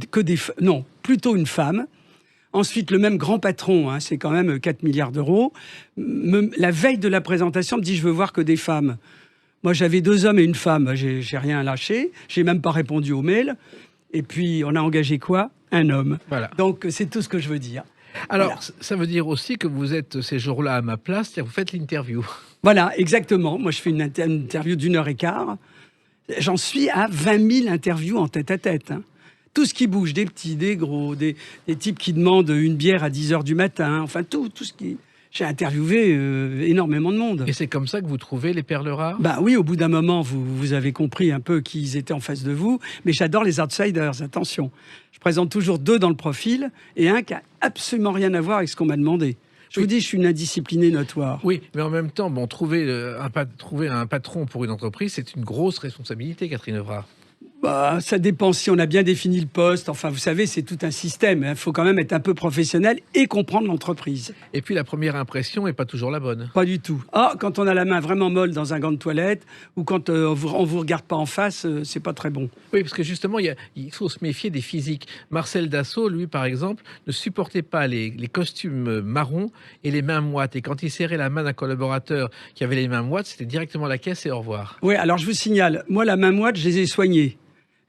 plutôt une femme. Ensuite, le même grand patron, hein, c'est quand même 4 milliards d'euros, la veille de la présentation, me dit « je veux voir que des femmes ». Moi, j'avais 2 hommes et une femme, j'ai rien lâché, j'ai même pas répondu au mail. Et puis, on a engagé quoi? Un homme. Voilà. Donc, c'est tout ce que je veux dire. Alors, voilà. Ça veut dire aussi que vous êtes ces jours-là à ma place, c'est-à-dire que vous faites l'interview. Voilà, exactement. Moi, je fais une interview d'1h15. J'en suis à 20 000 interviews en tête-à-tête. Hein. Tout ce qui bouge, des petits, des gros, des types qui demandent une bière à 10h du matin, enfin tout ce qui... J'ai interviewé énormément de monde. Et c'est comme ça que vous trouvez les perles rares? Bah oui, au bout d'un moment, vous avez compris un peu qui ils étaient en face de vous. Mais j'adore les outsiders, attention. Je présente toujours 2 dans le profil et un qui a absolument rien à voir avec ce qu'on m'a demandé. Je vous dis, je suis une indisciplinée notoire. Oui, mais en même temps, trouver un patron pour une entreprise, c'est une grosse responsabilité, Catherine Ovrard. Bah, ça dépend si on a bien défini le poste. Enfin, vous savez, c'est tout un système. Il faut quand même être un peu professionnel et comprendre l'entreprise. Et puis, la première impression n'est pas toujours la bonne. Pas du tout. Ah, quand on a la main vraiment molle dans un gant de toilette ou quand on vous regarde pas en face, c'est pas très bon. Oui, parce que justement, il faut se méfier des physiques. Marcel Dassault, lui, par exemple, ne supportait pas les costumes marrons et les mains moites. Et quand il serrait la main d'un collaborateur qui avait les mains moites, c'était directement la caisse et au revoir. Oui, alors je vous signale, moi, la main moite, je les ai soignées.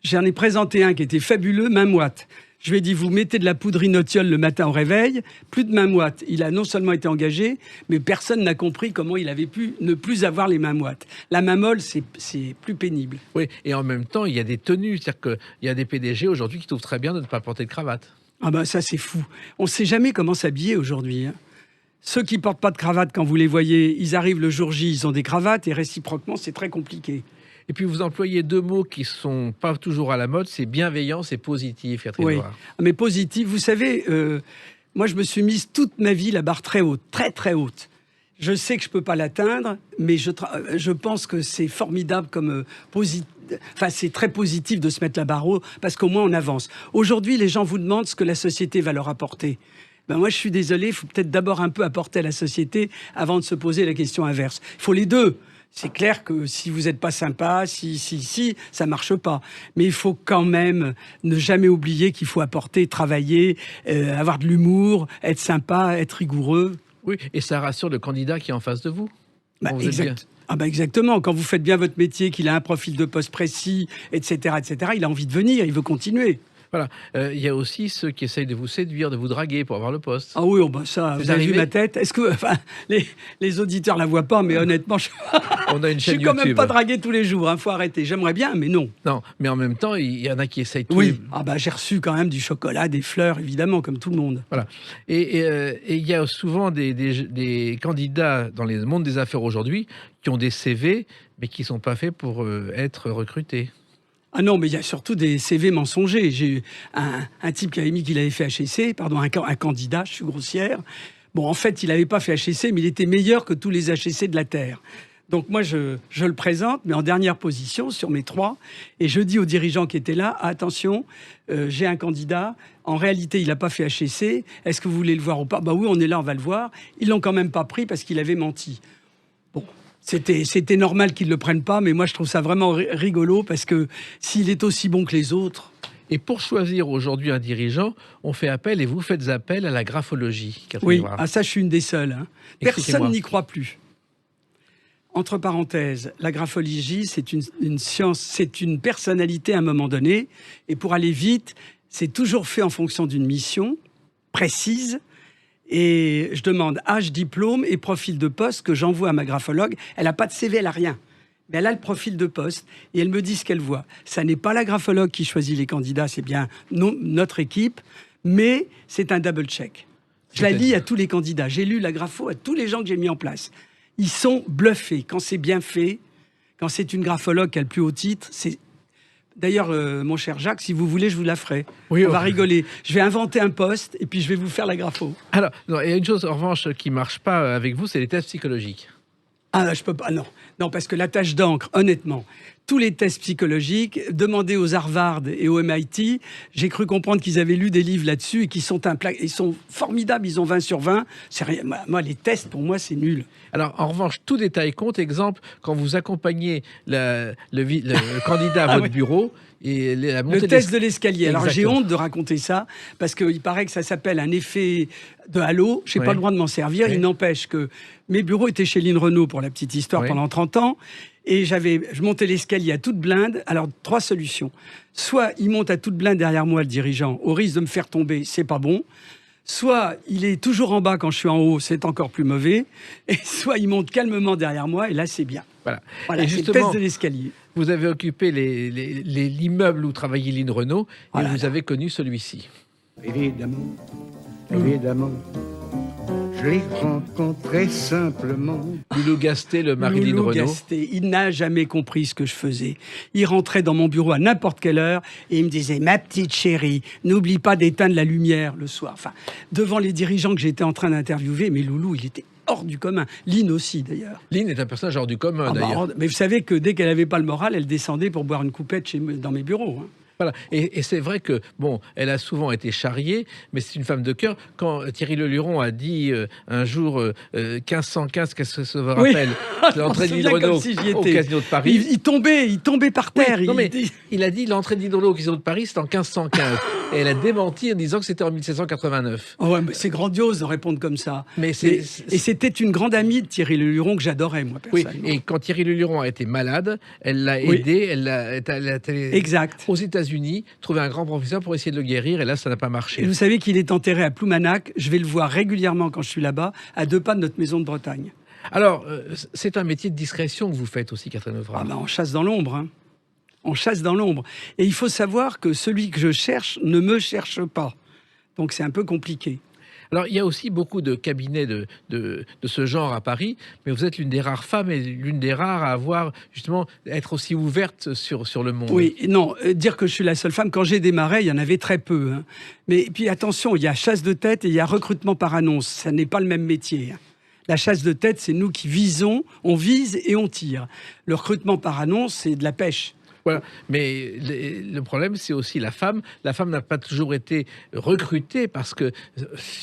J'en ai présenté un qui était fabuleux, main moite. Je lui ai dit, vous mettez de la poudre inositol le matin au réveil, plus de mains moites. Il a non seulement été engagé, mais personne n'a compris comment il avait pu ne plus avoir les mains moites. La main molle, c'est plus pénible. Oui, et en même temps, il y a des tenues. C'est-à-dire qu'il y a des PDG aujourd'hui qui trouvent très bien de ne pas porter de cravate. Ah ben ça, c'est fou. On ne sait jamais comment s'habiller aujourd'hui. Hein. Ceux qui portent pas de cravate, quand vous les voyez, ils arrivent le jour J, ils ont des cravates, et réciproquement, c'est très compliqué. Et puis vous employez deux mots qui sont pas toujours à la mode, c'est bienveillance et positif, Catherine Oui, Loire. mais positif. Vous savez, moi, je me suis mise toute ma vie la barre très haute, très très haute. Je sais que je peux pas l'atteindre, mais je pense que c'est formidable comme Enfin, c'est très positif de se mettre la barre haute parce qu'au moins on avance. Aujourd'hui, les gens vous demandent ce que la société va leur apporter. Ben moi, je suis désolé, il faut peut-être d'abord un peu apporter à la société avant de se poser la question inverse. Il faut les deux. C'est clair que si vous n'êtes pas sympa, ça marche pas. Mais il faut quand même ne jamais oublier qu'il faut apporter, travailler, avoir de l'humour, être sympa, être rigoureux. Oui, et ça rassure le candidat qui est en face de vous. Bah, Vous êtes bien. Exactement. Quand vous faites bien votre métier, qu'il a un profil de poste précis, etc., il a envie de venir, il veut continuer. Voilà. Il y a aussi ceux qui essayent de vous séduire, de vous draguer pour avoir le poste. Ah oui, ça, vous avez vu ma tête. Est-ce que, les auditeurs la voient pas, mais honnêtement, On a une je chaîne suis quand YouTube. même pas dragué tous les jours. Faut arrêter. J'aimerais bien, mais non. Non, mais en même temps, il y en a qui essayent tout. Oui. J'ai reçu quand même du chocolat, des fleurs, évidemment, comme tout le monde. Voilà. Et il y a souvent des candidats dans les mondes des affaires aujourd'hui qui ont des CV, mais qui sont pas faits pour être recrutés. Ah non, mais il y a surtout des CV mensongers. J'ai eu un type qui avait mis qu'il avait fait HEC, un candidat, je suis grossière. Bon, en fait, il n'avait pas fait HEC, mais il était meilleur que tous les HEC de la Terre. Donc moi, je le présente, mais en dernière position sur mes 3. Et je dis aux dirigeants qui étaient là, attention, j'ai un candidat. En réalité, il n'a pas fait HEC. Est-ce que vous voulez le voir ou pas? Bah oui, on est là, on va le voir. Ils l'ont quand même pas pris parce qu'il avait menti. Bon. C'était normal qu'ils ne le prennent pas, mais moi je trouve ça vraiment rigolo parce que s'il est aussi bon que les autres... Et pour choisir aujourd'hui un dirigeant, on fait appel, et vous faites appel à la graphologie. Oui, ça je suis une des seules. Hein. Personne n'y croit plus. Entre parenthèses, la graphologie, c'est une science, c'est une personnalité à un moment donné, et pour aller vite, c'est toujours fait en fonction d'une mission précise. Et je demande âge, diplôme et profil de poste que j'envoie à ma graphologue. Elle n'a pas de CV, elle n'a rien. Mais elle a le profil de poste et elle me dit ce qu'elle voit. Ça n'est pas la graphologue qui choisit les candidats, c'est bien notre équipe, mais c'est un double check. Je la lis à tous les candidats. J'ai lu la grapho à tous les gens que j'ai mis en place. Ils sont bluffés. Quand c'est bien fait, quand c'est une graphologue qui a le plus haut titre, c'est... D'ailleurs, mon cher Jacques, si vous voulez, je vous la ferai. Oui, on va rigoler. Je vais inventer un poste et puis je vais vous faire la grapho. Alors, il y a une chose en revanche qui ne marche pas avec vous, c'est les tests psychologiques. Ah, je peux pas, non. Non, parce que la tâche d'encre, honnêtement, tous les tests psychologiques, demandés aux Harvard et au MIT, j'ai cru comprendre qu'ils avaient lu des livres là-dessus et qu'ils sont ils sont formidables, ils ont 20 sur 20. C'est rien. Moi, les tests, pour moi, c'est nul. Alors, en revanche, tout détail compte. Exemple, quand vous accompagnez le candidat à votre bureau, et la montée le test de l'escalier. Alors, j'ai Exactement. honte de raconter ça, parce qu'il paraît que ça s'appelle un effet de halo. Je n'ai pas le droit de m'en servir. Oui. Il n'empêche que mes bureaux étaient chez Lynn Renault, pour la petite histoire, pendant 30 ans. Et je montais l'escalier à toute blinde. Alors, 3 solutions. Soit il monte à toute blinde derrière moi, le dirigeant, au risque de me faire tomber, c'est pas bon. Soit il est toujours en bas quand je suis en haut, c'est encore plus mauvais. Et soit il monte calmement derrière moi, et là, c'est bien. Voilà. Voilà, Et c'est le justement, test de l'escalier. vous avez occupé l'immeuble où travaillait Lynn Renault, et vous avez connu celui-ci. Évidemment, évidemment, je l'ai rencontré simplement. Loulou Gasté, le mari de Lynn Loulou Renault. Gasté, il n'a jamais compris ce que je faisais. Il rentrait dans mon bureau à n'importe quelle heure et il me disait « Ma petite chérie, n'oublie pas d'éteindre la lumière le soir. » Enfin, devant les dirigeants que j'étais en train d'interviewer, mais Loulou, il était hors du commun. Lynn aussi, d'ailleurs. Lynn est un personnage hors du commun, d'ailleurs. Mais vous savez que dès qu'elle n'avait pas le moral, elle descendait pour boire une coupette dans mes bureaux. Hein. Voilà. Et c'est vrai que, bon, elle a souvent été charriée, mais c'est une femme de cœur. Quand Thierry Leluron a dit un jour 1515, qu'est-ce que ça vous rappelle? L'entrée de Lynn Renault au Casino de Paris. Il tombait par terre. Oui, non, mais il a dit l'entrée de Lynn Renault au Casino de Paris, c'était en 1515. Et elle a démenti en disant que c'était en 1789. Oh ouais, mais c'est grandiose de répondre comme ça. Mais et c'était une grande amie de Thierry Leluron que j'adorais, moi, oui, personnellement. et quand Thierry Leluron a été malade, elle l'a aidé, elle a été Exact. aux États-Unis États-Unis, trouver un grand professeur pour essayer de le guérir, et là, ça n'a pas marché. Et vous savez qu'il est enterré à Ploumanac. Je vais le voir régulièrement quand je suis là-bas, à 2 pas de notre maison de Bretagne. Alors, c'est un métier de discrétion que vous faites aussi, Catherine Evrard. Ah ben, on chasse dans l'ombre. Hein. On chasse dans l'ombre. Et il faut savoir que celui que je cherche ne me cherche pas. Donc c'est un peu compliqué. Alors, il y a aussi beaucoup de cabinets de ce genre à Paris, mais vous êtes l'une des rares femmes et l'une des rares à avoir, justement, être aussi ouverte sur le monde. Oui, non, dire que je suis la seule femme, quand j'ai démarré, il y en avait très peu. Hein. Mais puis attention, il y a chasse de tête et il y a recrutement par annonce. Ça n'est pas le même métier. Hein. La chasse de tête, c'est nous qui visons, on vise et on tire. Le recrutement par annonce, c'est de la pêche. Voilà. Mais le problème, c'est aussi la femme. La femme n'a pas toujours été recrutée parce qu'il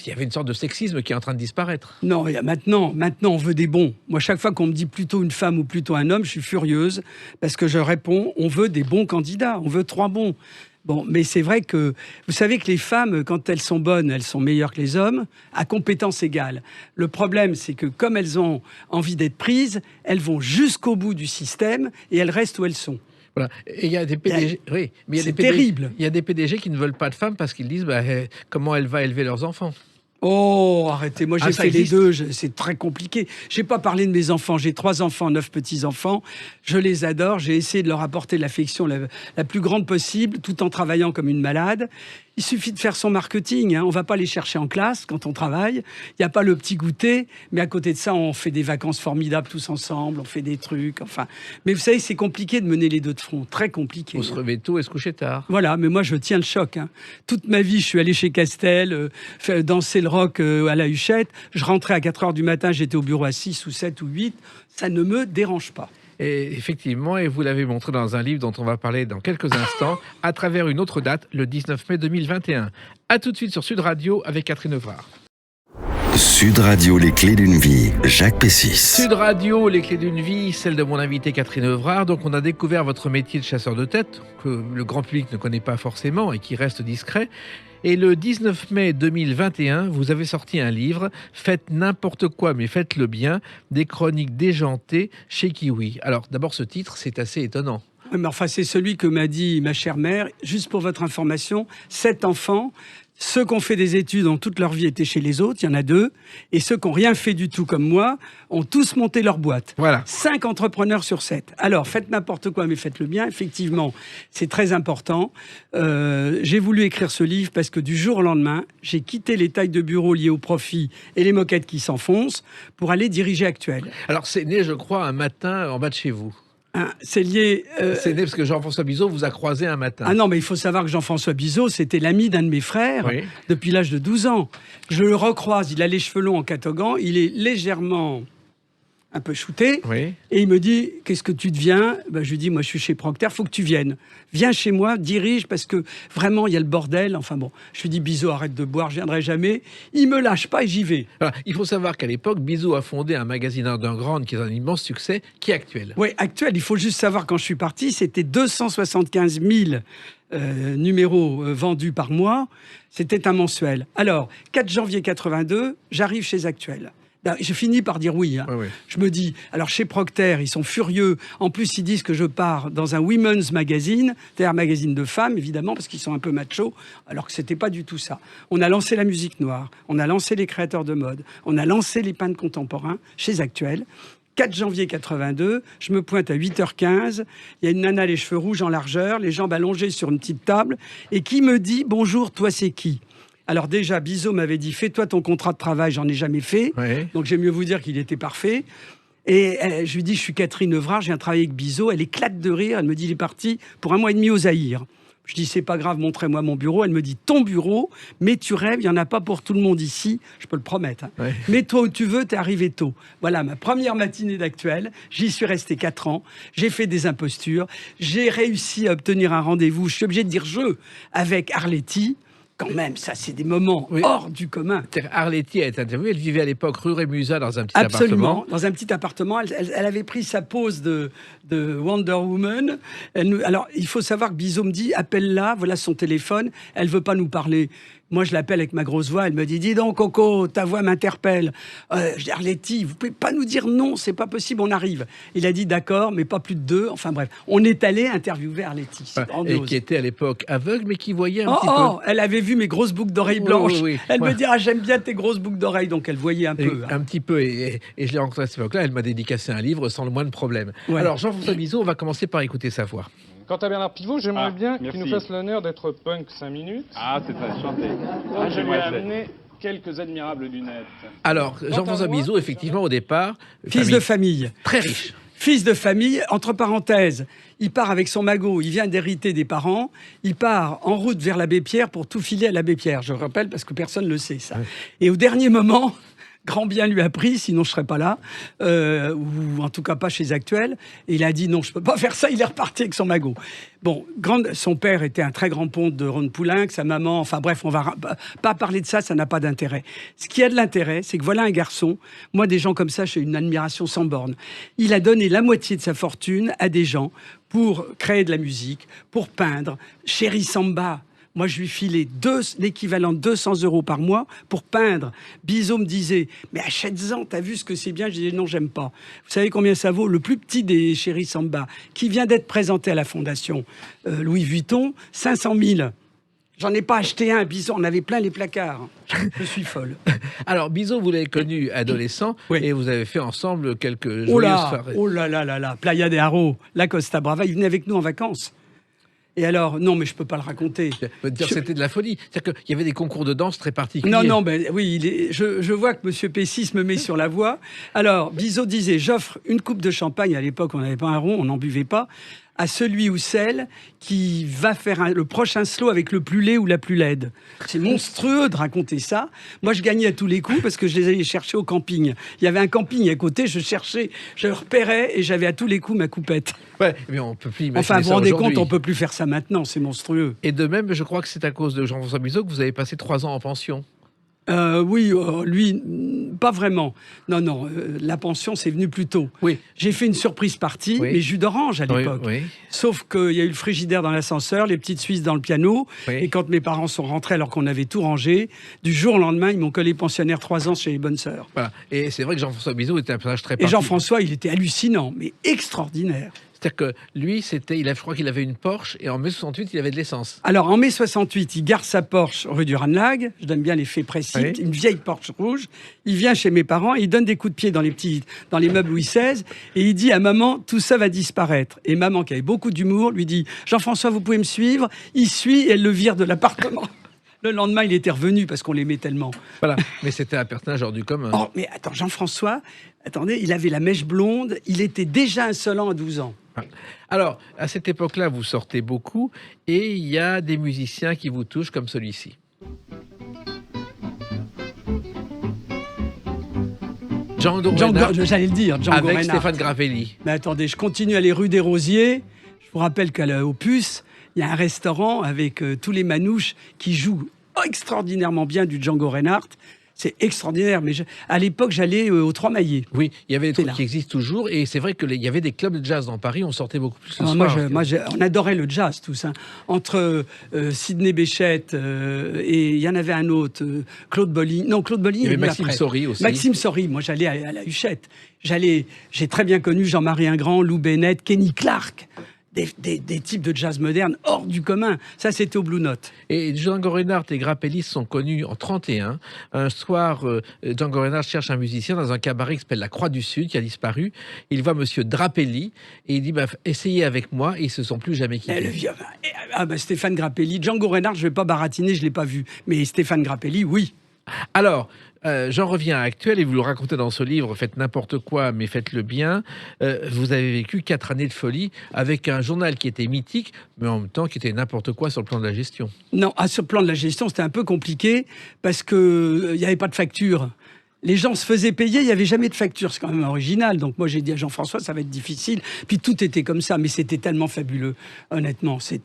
y avait une sorte de sexisme qui est en train de disparaître. Non, maintenant, on veut des bons. Moi, chaque fois qu'on me dit plutôt une femme ou plutôt un homme, je suis furieuse parce que je réponds, on veut des bons candidats, on veut 3 bons. Bon, mais c'est vrai que vous savez que les femmes, quand elles sont bonnes, elles sont meilleures que les hommes, à compétences égales. Le problème, c'est que comme elles ont envie d'être prises, elles vont jusqu'au bout du système et elles restent où elles sont. Voilà. Et il y a des PDG, oui, mais il y a c'est des PDG, terrible. Il y a des PDG qui ne veulent pas de femmes parce qu'ils disent comment elle va élever leurs enfants. Oh, arrêtez, moi j'ai ça fait les existe. deux, c'est très compliqué. J'ai pas parlé de mes enfants, j'ai 3 enfants, 9 petits-enfants, je les adore, j'ai essayé de leur apporter l'affection la plus grande possible, tout en travaillant comme une malade. Il suffit de faire son marketing, hein. On va pas les chercher en classe quand on travaille, il n'y a pas le petit goûter, mais à côté de ça, on fait des vacances formidables tous ensemble, on fait des trucs, enfin. Mais vous savez, c'est compliqué de mener les deux de front, très compliqué. Il faut se lever tôt et se coucher tard. Voilà, mais moi je tiens le choc. Hein. Toute ma vie, je suis allé chez Castel, danser le rock à la Huchette. Je rentrais à 4h du matin, j'étais au bureau à 6 ou 7 ou 8. Ça ne me dérange pas. Et effectivement, et vous l'avez montré dans un livre dont on va parler dans quelques instants, à travers une autre date, le 19 mai 2021. A tout de suite sur Sud Radio avec Catherine Evrard. Sud Radio, les clés d'une vie, Jacques Pessis. Sud Radio, les clés d'une vie, celle de mon invité Catherine Evrard. Donc on a découvert votre métier de chasseur de tête, que le grand public ne connaît pas forcément et qui reste discret. Et le 19 mai 2021, vous avez sorti un livre, Faites n'importe quoi mais faites-le bien, des chroniques déjantées chez Kiwi. Alors d'abord ce titre, c'est assez étonnant. Mais enfin, c'est celui que m'a dit ma chère mère. Juste pour votre information, 7 enfants. Ceux qui ont fait des études ont toute leur vie été chez les autres, il y en a 2. Et ceux qui n'ont rien fait du tout comme moi ont tous monté leur boîte. Voilà. 5 entrepreneurs sur 7. Alors, faites n'importe quoi, mais faites-le bien. Effectivement, c'est très important. J'ai voulu écrire ce livre parce que du jour au lendemain, j'ai quitté les tailles de bureau liées au profit et les moquettes qui s'enfoncent pour aller diriger Actuel. Alors c'est né, je crois, un matin en bas de chez vous. Hein, c'est lié... C'est né parce que Jean-François Bizot vous a croisé un matin. Ah non, mais il faut savoir que Jean-François Bizot, c'était l'ami d'un de mes frères Oui. depuis l'âge de 12 ans. Je le recroise, il a les cheveux longs en catogan, il est légèrement un peu shooté, Oui. et il me dit « Qu'est-ce que tu deviens ?» Ben, je lui dis « Moi, je suis chez Procter, faut que tu viennes. Viens chez moi, dirige, parce que vraiment, il y a le bordel. » Enfin bon, je lui dis « Bizot, arrête de boire, je viendrai jamais. » Il me lâche pas et j'y vais. Alors, il faut savoir qu'à l'époque, Bizot a fondé un magazine underground qui est un immense succès, qui est Actuel. Oui, Actuel, il faut juste savoir, quand je suis parti, c'était 275 000 numéros vendus par mois. C'était un mensuel. Alors, 4 janvier 82, j'arrive chez Actuel. Je finis par dire oui. Hein. Oui, oui. Je me dis, alors chez Procter, ils sont furieux. En plus, ils disent que je pars dans un women's magazine, c'est-à-dire un magazine de femmes, évidemment, parce qu'ils sont un peu machos, alors que c'était pas du tout ça. On a lancé la musique noire, on a lancé les créateurs de mode, on a lancé les peintres contemporains chez Actuel. 4 janvier 82, je me pointe à 8h15, il y a une nana les cheveux rouges en largeur, les jambes allongées sur une petite table, et qui me dit « Bonjour, toi c'est qui ?» Alors déjà, Bizot m'avait dit « Fais-toi ton contrat de travail, j'en ai jamais fait. Oui. » Donc j'aime mieux vous dire qu'il était parfait. Et je lui dis « Je suis Catherine Evrard, je viens travailler avec Bizot. » Elle éclate de rire, elle me dit « Il est parti pour 1 mois et demi au Zaïre. » Je dis « C'est pas grave, montrez-moi mon bureau. » Elle me dit « Ton bureau, mais tu rêves, il n'y en a pas pour tout le monde ici. » Je peux le promettre. Hein. Ouais. Mais toi où tu veux, t'es arrivé tôt. Voilà, ma première matinée d'Actuel. J'y suis resté 4 ans. J'ai fait des impostures. J'ai réussi à obtenir un rendez-vous. Je suis obligé de dire « je » avec Arletty. Quand même, ça, c'est des moments Oui. hors du commun. Arletty a été interviewée, elle vivait à l'époque rue Rémusat dans un petit Absolument, appartement. dans un petit appartement. Elle avait pris sa pose de Wonder Woman. Alors, il faut savoir que Bizot me dit, appelle-la, voilà son téléphone, elle veut pas nous parler. Moi, je l'appelle avec ma grosse voix. Elle me dit, dis donc, Coco, ta voix m'interpelle. Je dis, Arletty, vous pouvez pas nous dire non, c'est pas possible, on arrive. Il a dit, d'accord, mais pas plus de 2. Enfin bref, on est allé interviewer Arletty. Et qui était à l'époque aveugle, mais qui voyait un petit peu. Oh, elle avait vu mes grosses boucles d'oreilles blanches. Oui. Elle me dit, j'aime bien tes grosses boucles d'oreilles. Donc, elle voyait un peu. Un petit peu. Et je l'ai rencontrée à cette époque-là. Elle m'a dédicacé un livre sans le moindre problème. Ouais. Alors, Jean-François Bizot, on va commencer par écouter sa voix. Quant à Bernard Pivot, j'aimerais bien merci. qu'il nous fasse l'honneur d'être punk 5 minutes. Ah, c'est très chanté. Donc, je lui ai amené quelques admirables lunettes. Alors, Quant Jean-François à moi, Bizot, effectivement, au départ, Fils de famille. très riche. Fils de famille, entre parenthèses, il part avec son magot, il vient d'hériter des parents, il part en route vers l'abbé Pierre pour tout filer à l'abbé Pierre. Je rappelle parce que personne ne le sait, ça. Et au dernier moment, grand bien lui a pris, sinon je ne serais pas là, ou en tout cas pas chez Actuel. Et il a dit non, je ne peux pas faire ça, il est reparti avec son magot. Bon, son père était un très grand ponte de Rhône-Poulenc, sa maman, enfin bref, on va pas parler de ça, ça n'a pas d'intérêt. Ce qui a de l'intérêt, c'est que voilà un garçon, moi des gens comme ça, j'ai une admiration sans borne. Il a donné la moitié de sa fortune à des gens pour créer de la musique, pour peindre. Chéri Samba, moi, je lui filais l'équivalent de 200 € par mois pour peindre. Bizot me disait, mais achète-en, t'as vu ce que c'est bien? Je disais, non, j'aime pas. Vous savez combien ça vaut? Le plus petit des Chéri Samba, qui vient d'être présenté à la Fondation Louis Vuitton, 500 000. J'en ai pas acheté un, Bizot, on avait plein les placards. Je suis folle. Alors, Bizot, vous l'avez connu adolescent, Oui. et vous avez fait ensemble quelques joyeuses soirées. Oh là là là là, Playa de Haro, la Costa Brava, il venait avec nous en vacances. Et alors, non, mais je peux pas le raconter. C'était de la folie. C'est-à-dire qu'il y avait des concours de danse très particuliers. Non, mais oui, je vois que M. Pessis me met sur la voie. Alors, Bizot disait, j'offre une coupe de champagne, à l'époque on n'avait pas un rond, on n'en buvait pas, à celui ou celle qui va faire le prochain slow avec le plus laid ou la plus laide. C'est monstrueux de raconter ça. Moi, je gagnais à tous les coups parce que je les allais chercher au camping. Il y avait un camping à côté, je cherchais, je repérais et j'avais à tous les coups ma coupette. Ouais, mais on peut plus imaginer Enfin, vous ça vous rendez aujourd'hui. compte, on peut plus faire ça maintenant, c'est monstrueux. Et de même, je crois que c'est à cause de Jean-François Bizot que vous avez passé 3 ans en pension. Oui, lui, pas vraiment. Non, la pension, c'est venu plus tôt. Oui. J'ai fait une surprise partie, Oui. mais jus d'orange à l'époque. Oui. Sauf qu'il y a eu le frigidaire dans l'ascenseur, les petites Suisses dans le piano. Oui. Et quand mes parents sont rentrés, alors qu'on avait tout rangé, du jour au lendemain, ils m'ont collé pensionnaire 3 ans chez les bonnes sœurs. Voilà. Et c'est vrai que Jean-François Bizot était un personnage très Et particulier. Jean-François, il était hallucinant, mais extraordinaire. C'est-à-dire que lui, je crois qu'il avait une Porsche, et en mai 68, il avait de l'essence. Alors, en mai 68, il garde sa Porsche rue du Ranelagh. Je donne bien les faits précis. Oui. Une vieille Porsche rouge. Il vient chez mes parents, il donne des coups de pied dans les meubles Louis XVI, et il dit à maman, tout ça va disparaître. Et maman, qui avait beaucoup d'humour, lui dit, Jean-François, vous pouvez me suivre? Il suit, et elle le vire de l'appartement. Le lendemain, il était revenu parce qu'on l'aimait tellement. Voilà. Mais c'était un personnage hors du commun. Oh, mais attends, Jean-François, il avait la mèche blonde, il était déjà insolent à 12 ans. Alors, à cette époque-là, vous sortez beaucoup, et il y a des musiciens qui vous touchent comme celui-ci. Django Reinhardt, J'allais le dire, Django avec Reinhardt. Stéphane Grappelli. Mais attendez, je continue à aller rue des Rosiers. Je vous rappelle qu'à la Opus, il y a un restaurant avec tous les manouches qui jouent extraordinairement bien du Django Reinhardt. C'est extraordinaire. Mais à l'époque, j'allais aux Trois Maillets. Oui, il y avait des C'est trucs là. qui existent toujours, et c'est vrai qu'il y avait des clubs de jazz dans Paris, on sortait beaucoup plus le Alors, soir. on adorait le jazz, tous. Hein. Entre Sidney Bechet et il y en avait un autre, Claude Bolling. Non, Claude Bolling. Il y avait est venu Maxime après. Saury aussi. Maxime Saury. Moi, j'allais à la Huchette. J'ai très bien connu Jean-Marie Ingrand, Lou Bennett, Kenny Clark. Des types de jazz moderne hors du commun. Ça, c'était au Blue Note. Et Django Reinhardt et Grappelli sont connus en 31. Un soir, Django Reinhardt cherche un musicien dans un cabaret qui s'appelle La Croix du Sud, qui a disparu. Il voit monsieur Grappelli et il dit essayez avec moi, et ils se sont plus jamais quittés. Le vieux, Stéphane Grappelli. Django Reinhardt, je ne vais pas baratiner, je ne l'ai pas vu. Mais Stéphane Grappelli, oui. Alors, j'en reviens à Actuel, et vous le racontez dans ce livre, faites n'importe quoi, mais faites-le bien. Vous avez vécu 4 années de folie avec un journal qui était mythique, mais en même temps qui était n'importe quoi sur le plan de la gestion. Non, sur le plan de la gestion, c'était un peu compliqué parce qu'il n'y avait pas de facture. Les gens se faisaient payer, il n'y avait jamais de facture. C'est quand même original. Donc moi, j'ai dit à Jean-François, ça va être difficile. Puis tout était comme ça, mais c'était tellement fabuleux. Honnêtement, c'est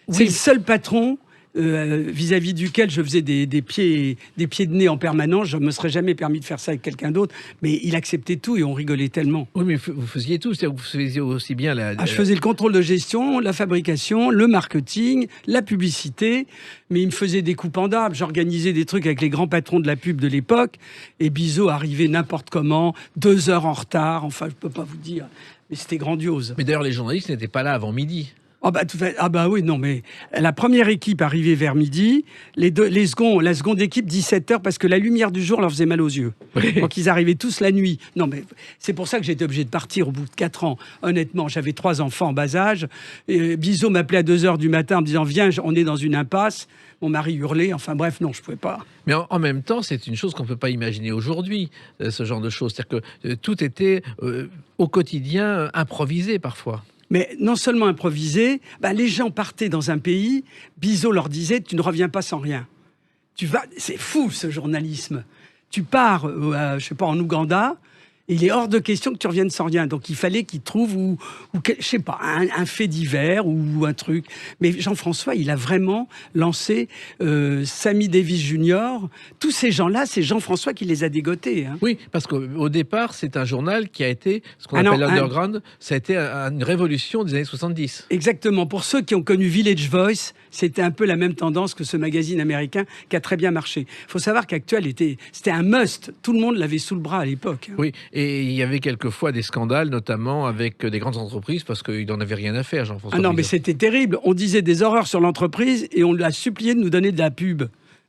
le seul patron. vis-à-vis duquel je faisais des pieds de nez en permanence. Je ne me serais jamais permis de faire ça avec quelqu'un d'autre, mais il acceptait tout et on rigolait tellement. Oui, mais vous faisiez tout, c'est-à-dire que vous faisiez aussi bien Je faisais le contrôle de gestion, la fabrication, le marketing, la publicité, mais il me faisait des coupes en dab. J'organisais des trucs avec les grands patrons de la pub de l'époque, et Bizot arrivait n'importe comment, 2 heures en retard, enfin, je ne peux pas vous dire, mais c'était grandiose. Mais d'ailleurs, les journalistes n'étaient pas là avant midi. Oui, non, mais la première équipe arrivait vers midi, la seconde équipe 17h, parce que la lumière du jour leur faisait mal aux yeux. Oui. Donc ils arrivaient tous la nuit. Non, mais c'est pour ça que j'étais obligé de partir au bout de 4 ans. Honnêtement, j'avais 3 enfants en bas âge. Bizot m'appelait à 2h du matin en me disant « Viens, on est dans une impasse ». Mon mari hurlait. Enfin bref, non, je ne pouvais pas. Mais en même temps, c'est une chose qu'on ne peut pas imaginer aujourd'hui, ce genre de choses. C'est-à-dire que tout était au quotidien improvisé parfois. Mais non seulement improvisé, les gens partaient dans un pays, Bizot leur disait « Tu ne reviens pas sans rien. C'est fou ce journalisme. Tu pars, je sais pas, en Ouganda, et il est hors de question que tu reviennes sans rien. Donc il fallait qu'il trouve, je sais pas, un fait divers ou un truc. Mais Jean-François, il a vraiment lancé Sammy Davis Jr. Tous ces gens-là, c'est Jean-François qui les a dégotés. Hein. Oui, parce qu'au départ, c'est un journal qui a été, ce qu'on appelle l'underground, ça a été une révolution des années 70. Exactement. Pour ceux qui ont connu Village Voice, c'était un peu la même tendance que ce magazine américain qui a très bien marché. Il faut savoir qu'Actuel c'était un must. Tout le monde l'avait sous le bras à l'époque. Hein. Oui, et il y avait quelquefois des scandales, notamment avec des grandes entreprises, parce qu'il n'en avait rien à faire, Jean-François. Ah non, mais c'était terrible. On disait des horreurs sur l'entreprise et on l'a supplié de nous donner de la pub.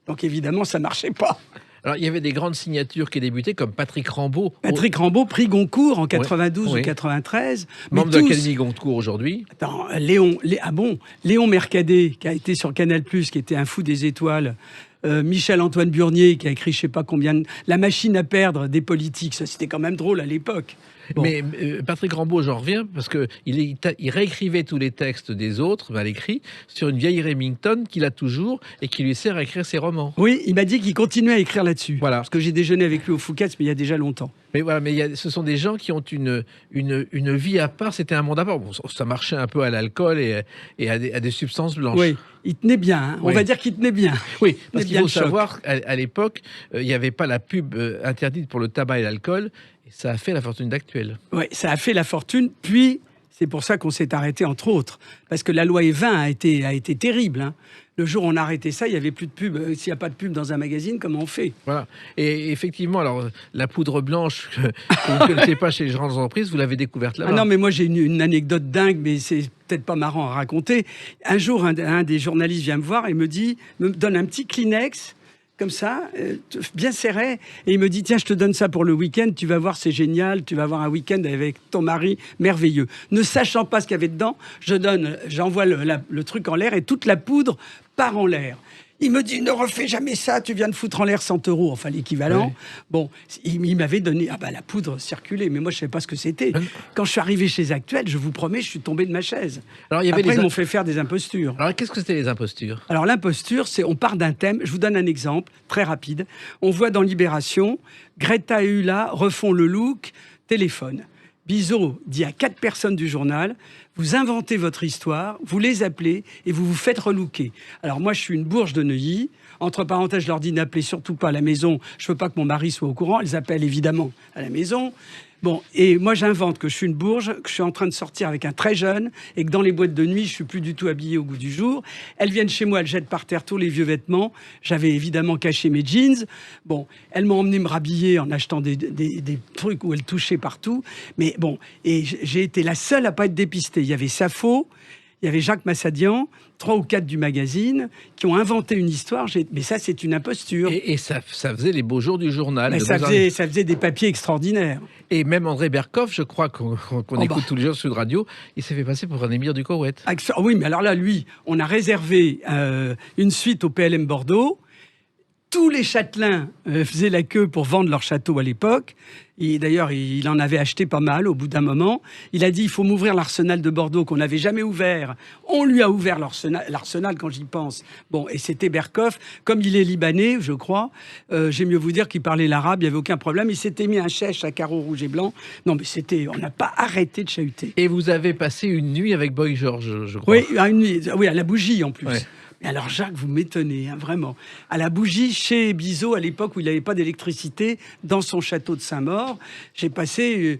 Donc évidemment, ça ne marchait pas. Alors, il y avait des grandes signatures qui débutaient, comme Patrick Rambaud. Patrick Rambaud, prix Goncourt en 92 ou 93. Membre de l'Académie Goncourt aujourd'hui. Attends, Léon Mercadet, qui a été sur Canal+, qui était un fou des étoiles. Michel-Antoine Burnier, qui a écrit je sais pas combien, La machine à perdre des politiques. Ça, c'était quand même drôle à l'époque. Bon. Mais Patrick Rambaud, j'en reviens, parce qu'il réécrivait tous les textes des autres, mal écrits, sur une vieille Remington qu'il a toujours et qui lui sert à écrire ses romans. Oui, il m'a dit qu'il continuait à écrire là-dessus. Voilà. Parce que j'ai déjeuné avec lui au Fouquet's, mais il y a déjà longtemps. Mais voilà, ce sont des gens qui ont une vie à part, c'était un monde à part. Bon, ça marchait un peu à l'alcool et à des substances blanches. Oui, il tenait bien, hein. On va dire qu'il tenait bien. Oui, parce qu'il faut savoir qu'à l'époque, il n'y avait pas la pub interdite pour le tabac et l'alcool, et ça a fait la fortune d'Actuel. Oui, ça a fait la fortune, puis c'est pour ça qu'on s'est arrêté, entre autres. Parce que la loi E20 a été terrible, hein. Le jour où on a arrêté ça, il n'y avait plus de pub. S'il n'y a pas de pub dans un magazine, comment on fait? Voilà. Et effectivement, alors, la poudre blanche que vous ne connaissez pas chez les grandes entreprises, vous l'avez découverte là-bas. Ah non, mais moi, j'ai une anecdote dingue, mais c'est peut-être pas marrant à raconter. Un jour, un des journalistes vient me voir et me donne un petit Kleenex, comme ça, bien serré, et il me dit, tiens, je te donne ça pour le week-end, tu vas voir, c'est génial, tu vas avoir un week-end avec ton mari merveilleux. Ne sachant pas ce qu'il y avait dedans, j'envoie le truc en l'air et toute la poudre part en l'air. Il me dit, ne refais jamais ça, tu viens de foutre en l'air 100 €, enfin l'équivalent. Oui. Bon, il m'avait donné, la poudre circulait, mais moi je ne savais pas ce que c'était. Quand je suis arrivé chez Actuel, je vous promets, je suis tombé de ma chaise. Alors, après, ils m'ont fait faire des impostures. Alors, qu'est-ce que c'était les impostures? Alors, l'imposture, c'est, on part d'un thème, je vous donne un exemple, très rapide. On voit dans Libération, Greta et Hula refont le look, téléphone. Bizot dit à 4 personnes du journal, vous inventez votre histoire, vous les appelez et vous vous faites relooker. Alors moi, je suis une bourge de Neuilly. Entre parenthèses, je leur dis n'appelez surtout pas à la maison. Je veux pas que mon mari soit au courant. Elles appellent évidemment à la maison. Bon, et moi, j'invente que je suis une bourge, que je suis en train de sortir avec un très jeune et que dans les boîtes de nuit, je suis plus du tout habillé au goût du jour. Elles viennent chez moi, elles jettent par terre tous les vieux vêtements. J'avais évidemment caché mes jeans. Bon, elles m'ont emmené me rhabiller en achetant des trucs où elles touchaient partout. Mais bon, et j'ai été la seule à pas être dépistée. Il y avait Sappho, il y avait Jacques Massadian, 3 ou 4 du magazine, qui ont inventé une histoire. Mais ça, c'est une imposture. Et ça faisait les beaux jours du journal. Mais ça faisait des papiers extraordinaires. Et même André Berkoff, je crois qu'on écoute tous les jours sur Sud Radio, il s'est fait passer pour un émir du Koweït. Oui, mais alors là, lui, on a réservé une suite au PLM Bordeaux. Tous les châtelains faisaient la queue pour vendre leur château à l'époque. D'ailleurs, il en avait acheté pas mal au bout d'un moment. Il a dit, il faut m'ouvrir l'arsenal de Bordeaux qu'on n'avait jamais ouvert. On lui a ouvert l'arsenal quand j'y pense. Bon, et c'était Berkoff. Comme il est libanais, je crois, j'ai mieux vous dire qu'il parlait l'arabe, il n'y avait aucun problème. Il s'était mis un chèche à carreaux rouges et blancs. Non, mais on n'a pas arrêté de chahuter. Et vous avez passé une nuit avec Boy George, je crois. Oui, une nuit, oui, à la bougie en plus. Ouais. Et alors Jacques, vous m'étonnez, hein, vraiment. À la bougie, chez Bizot, à l'époque où il n'avait pas d'électricité, dans son château de Saint-Maur, j'ai passé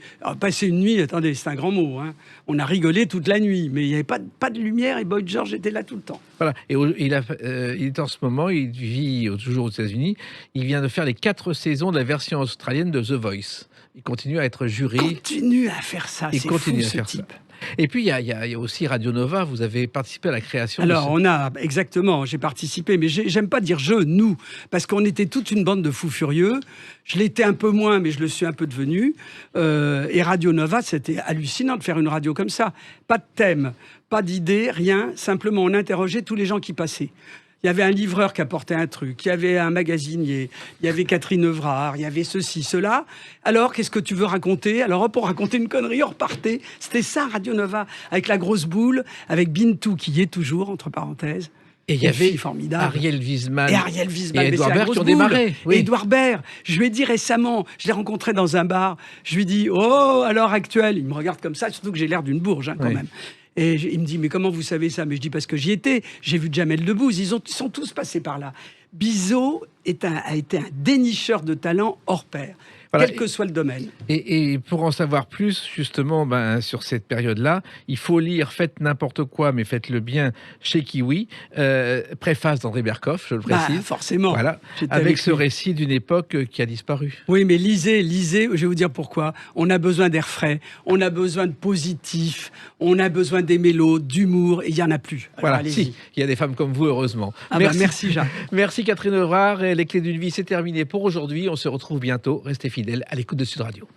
une nuit, attendez, c'est un grand mot, hein. On a rigolé toute la nuit, mais il n'y avait pas de lumière et Boy George était là tout le temps. Voilà. Et il est en ce moment, il vit toujours aux États-Unis. Il vient de faire les 4 saisons de la version australienne de The Voice. Il continue à être jury. Il continue à faire ça, Il c'est continue fou, à ce faire type. ça. Et puis, il y a aussi Radio Nova. Vous avez participé à la création. Alors, on a, exactement, j'ai participé, mais j'aime pas dire je, nous, parce qu'on était toute une bande de fous furieux. Je l'étais un peu moins, mais je le suis un peu devenu. Et Radio Nova, c'était hallucinant de faire une radio comme ça. Pas de thème, pas d'idée, rien. Simplement, on interrogeait tous les gens qui passaient. Il y avait un livreur qui apportait un truc, il y avait un magasinier, il y avait Catherine Evrard, il y avait ceci, cela. Alors, qu'est-ce que tu veux raconter? Alors, hop, on racontait une connerie, on repartait. C'était ça, Radio Nova, avec la grosse boule, avec Bintou, qui y est toujours, entre parenthèses. Et il y avait formidable. Ariel Wiesman. Et Ariel Wiesman. Et mais Edouard c'est la Baird qui grosse ont boule. démarré. Oui. Et Edouard Baird. Je lui ai dit récemment, je l'ai rencontré dans un bar, je lui ai dit, oh, à l'heure actuelle, il me regarde comme ça, surtout que j'ai l'air d'une bourge, hein, quand Oui. même. Et il me dit, mais comment vous savez ça? Mais je dis, parce que j'y étais, j'ai vu Jamel Debbouze, ils sont tous passés par là. Bizot a été un dénicheur de talent hors pair, Voilà. quel que soit le domaine. Et pour en savoir plus, justement, sur cette période-là, il faut lire Faites n'importe quoi, mais faites-le bien chez Kiwi. Préface d'André Berkoff, je le précise. Forcément. Voilà. J'étais Avec ce lui. récit d'une époque qui a disparu. Oui, mais lisez, je vais vous dire pourquoi. On a besoin d'air frais, on a besoin de positif, on a besoin des mélos, d'humour, et il n'y en a plus. Alors, Voilà, allez-y. si, il y a des femmes comme vous, heureusement. Merci Jacques. Merci Catherine Evrard. Et les clés d'une vie, c'est terminé pour aujourd'hui. On se retrouve bientôt. Restez fidèles à l'écoute de Sud Radio.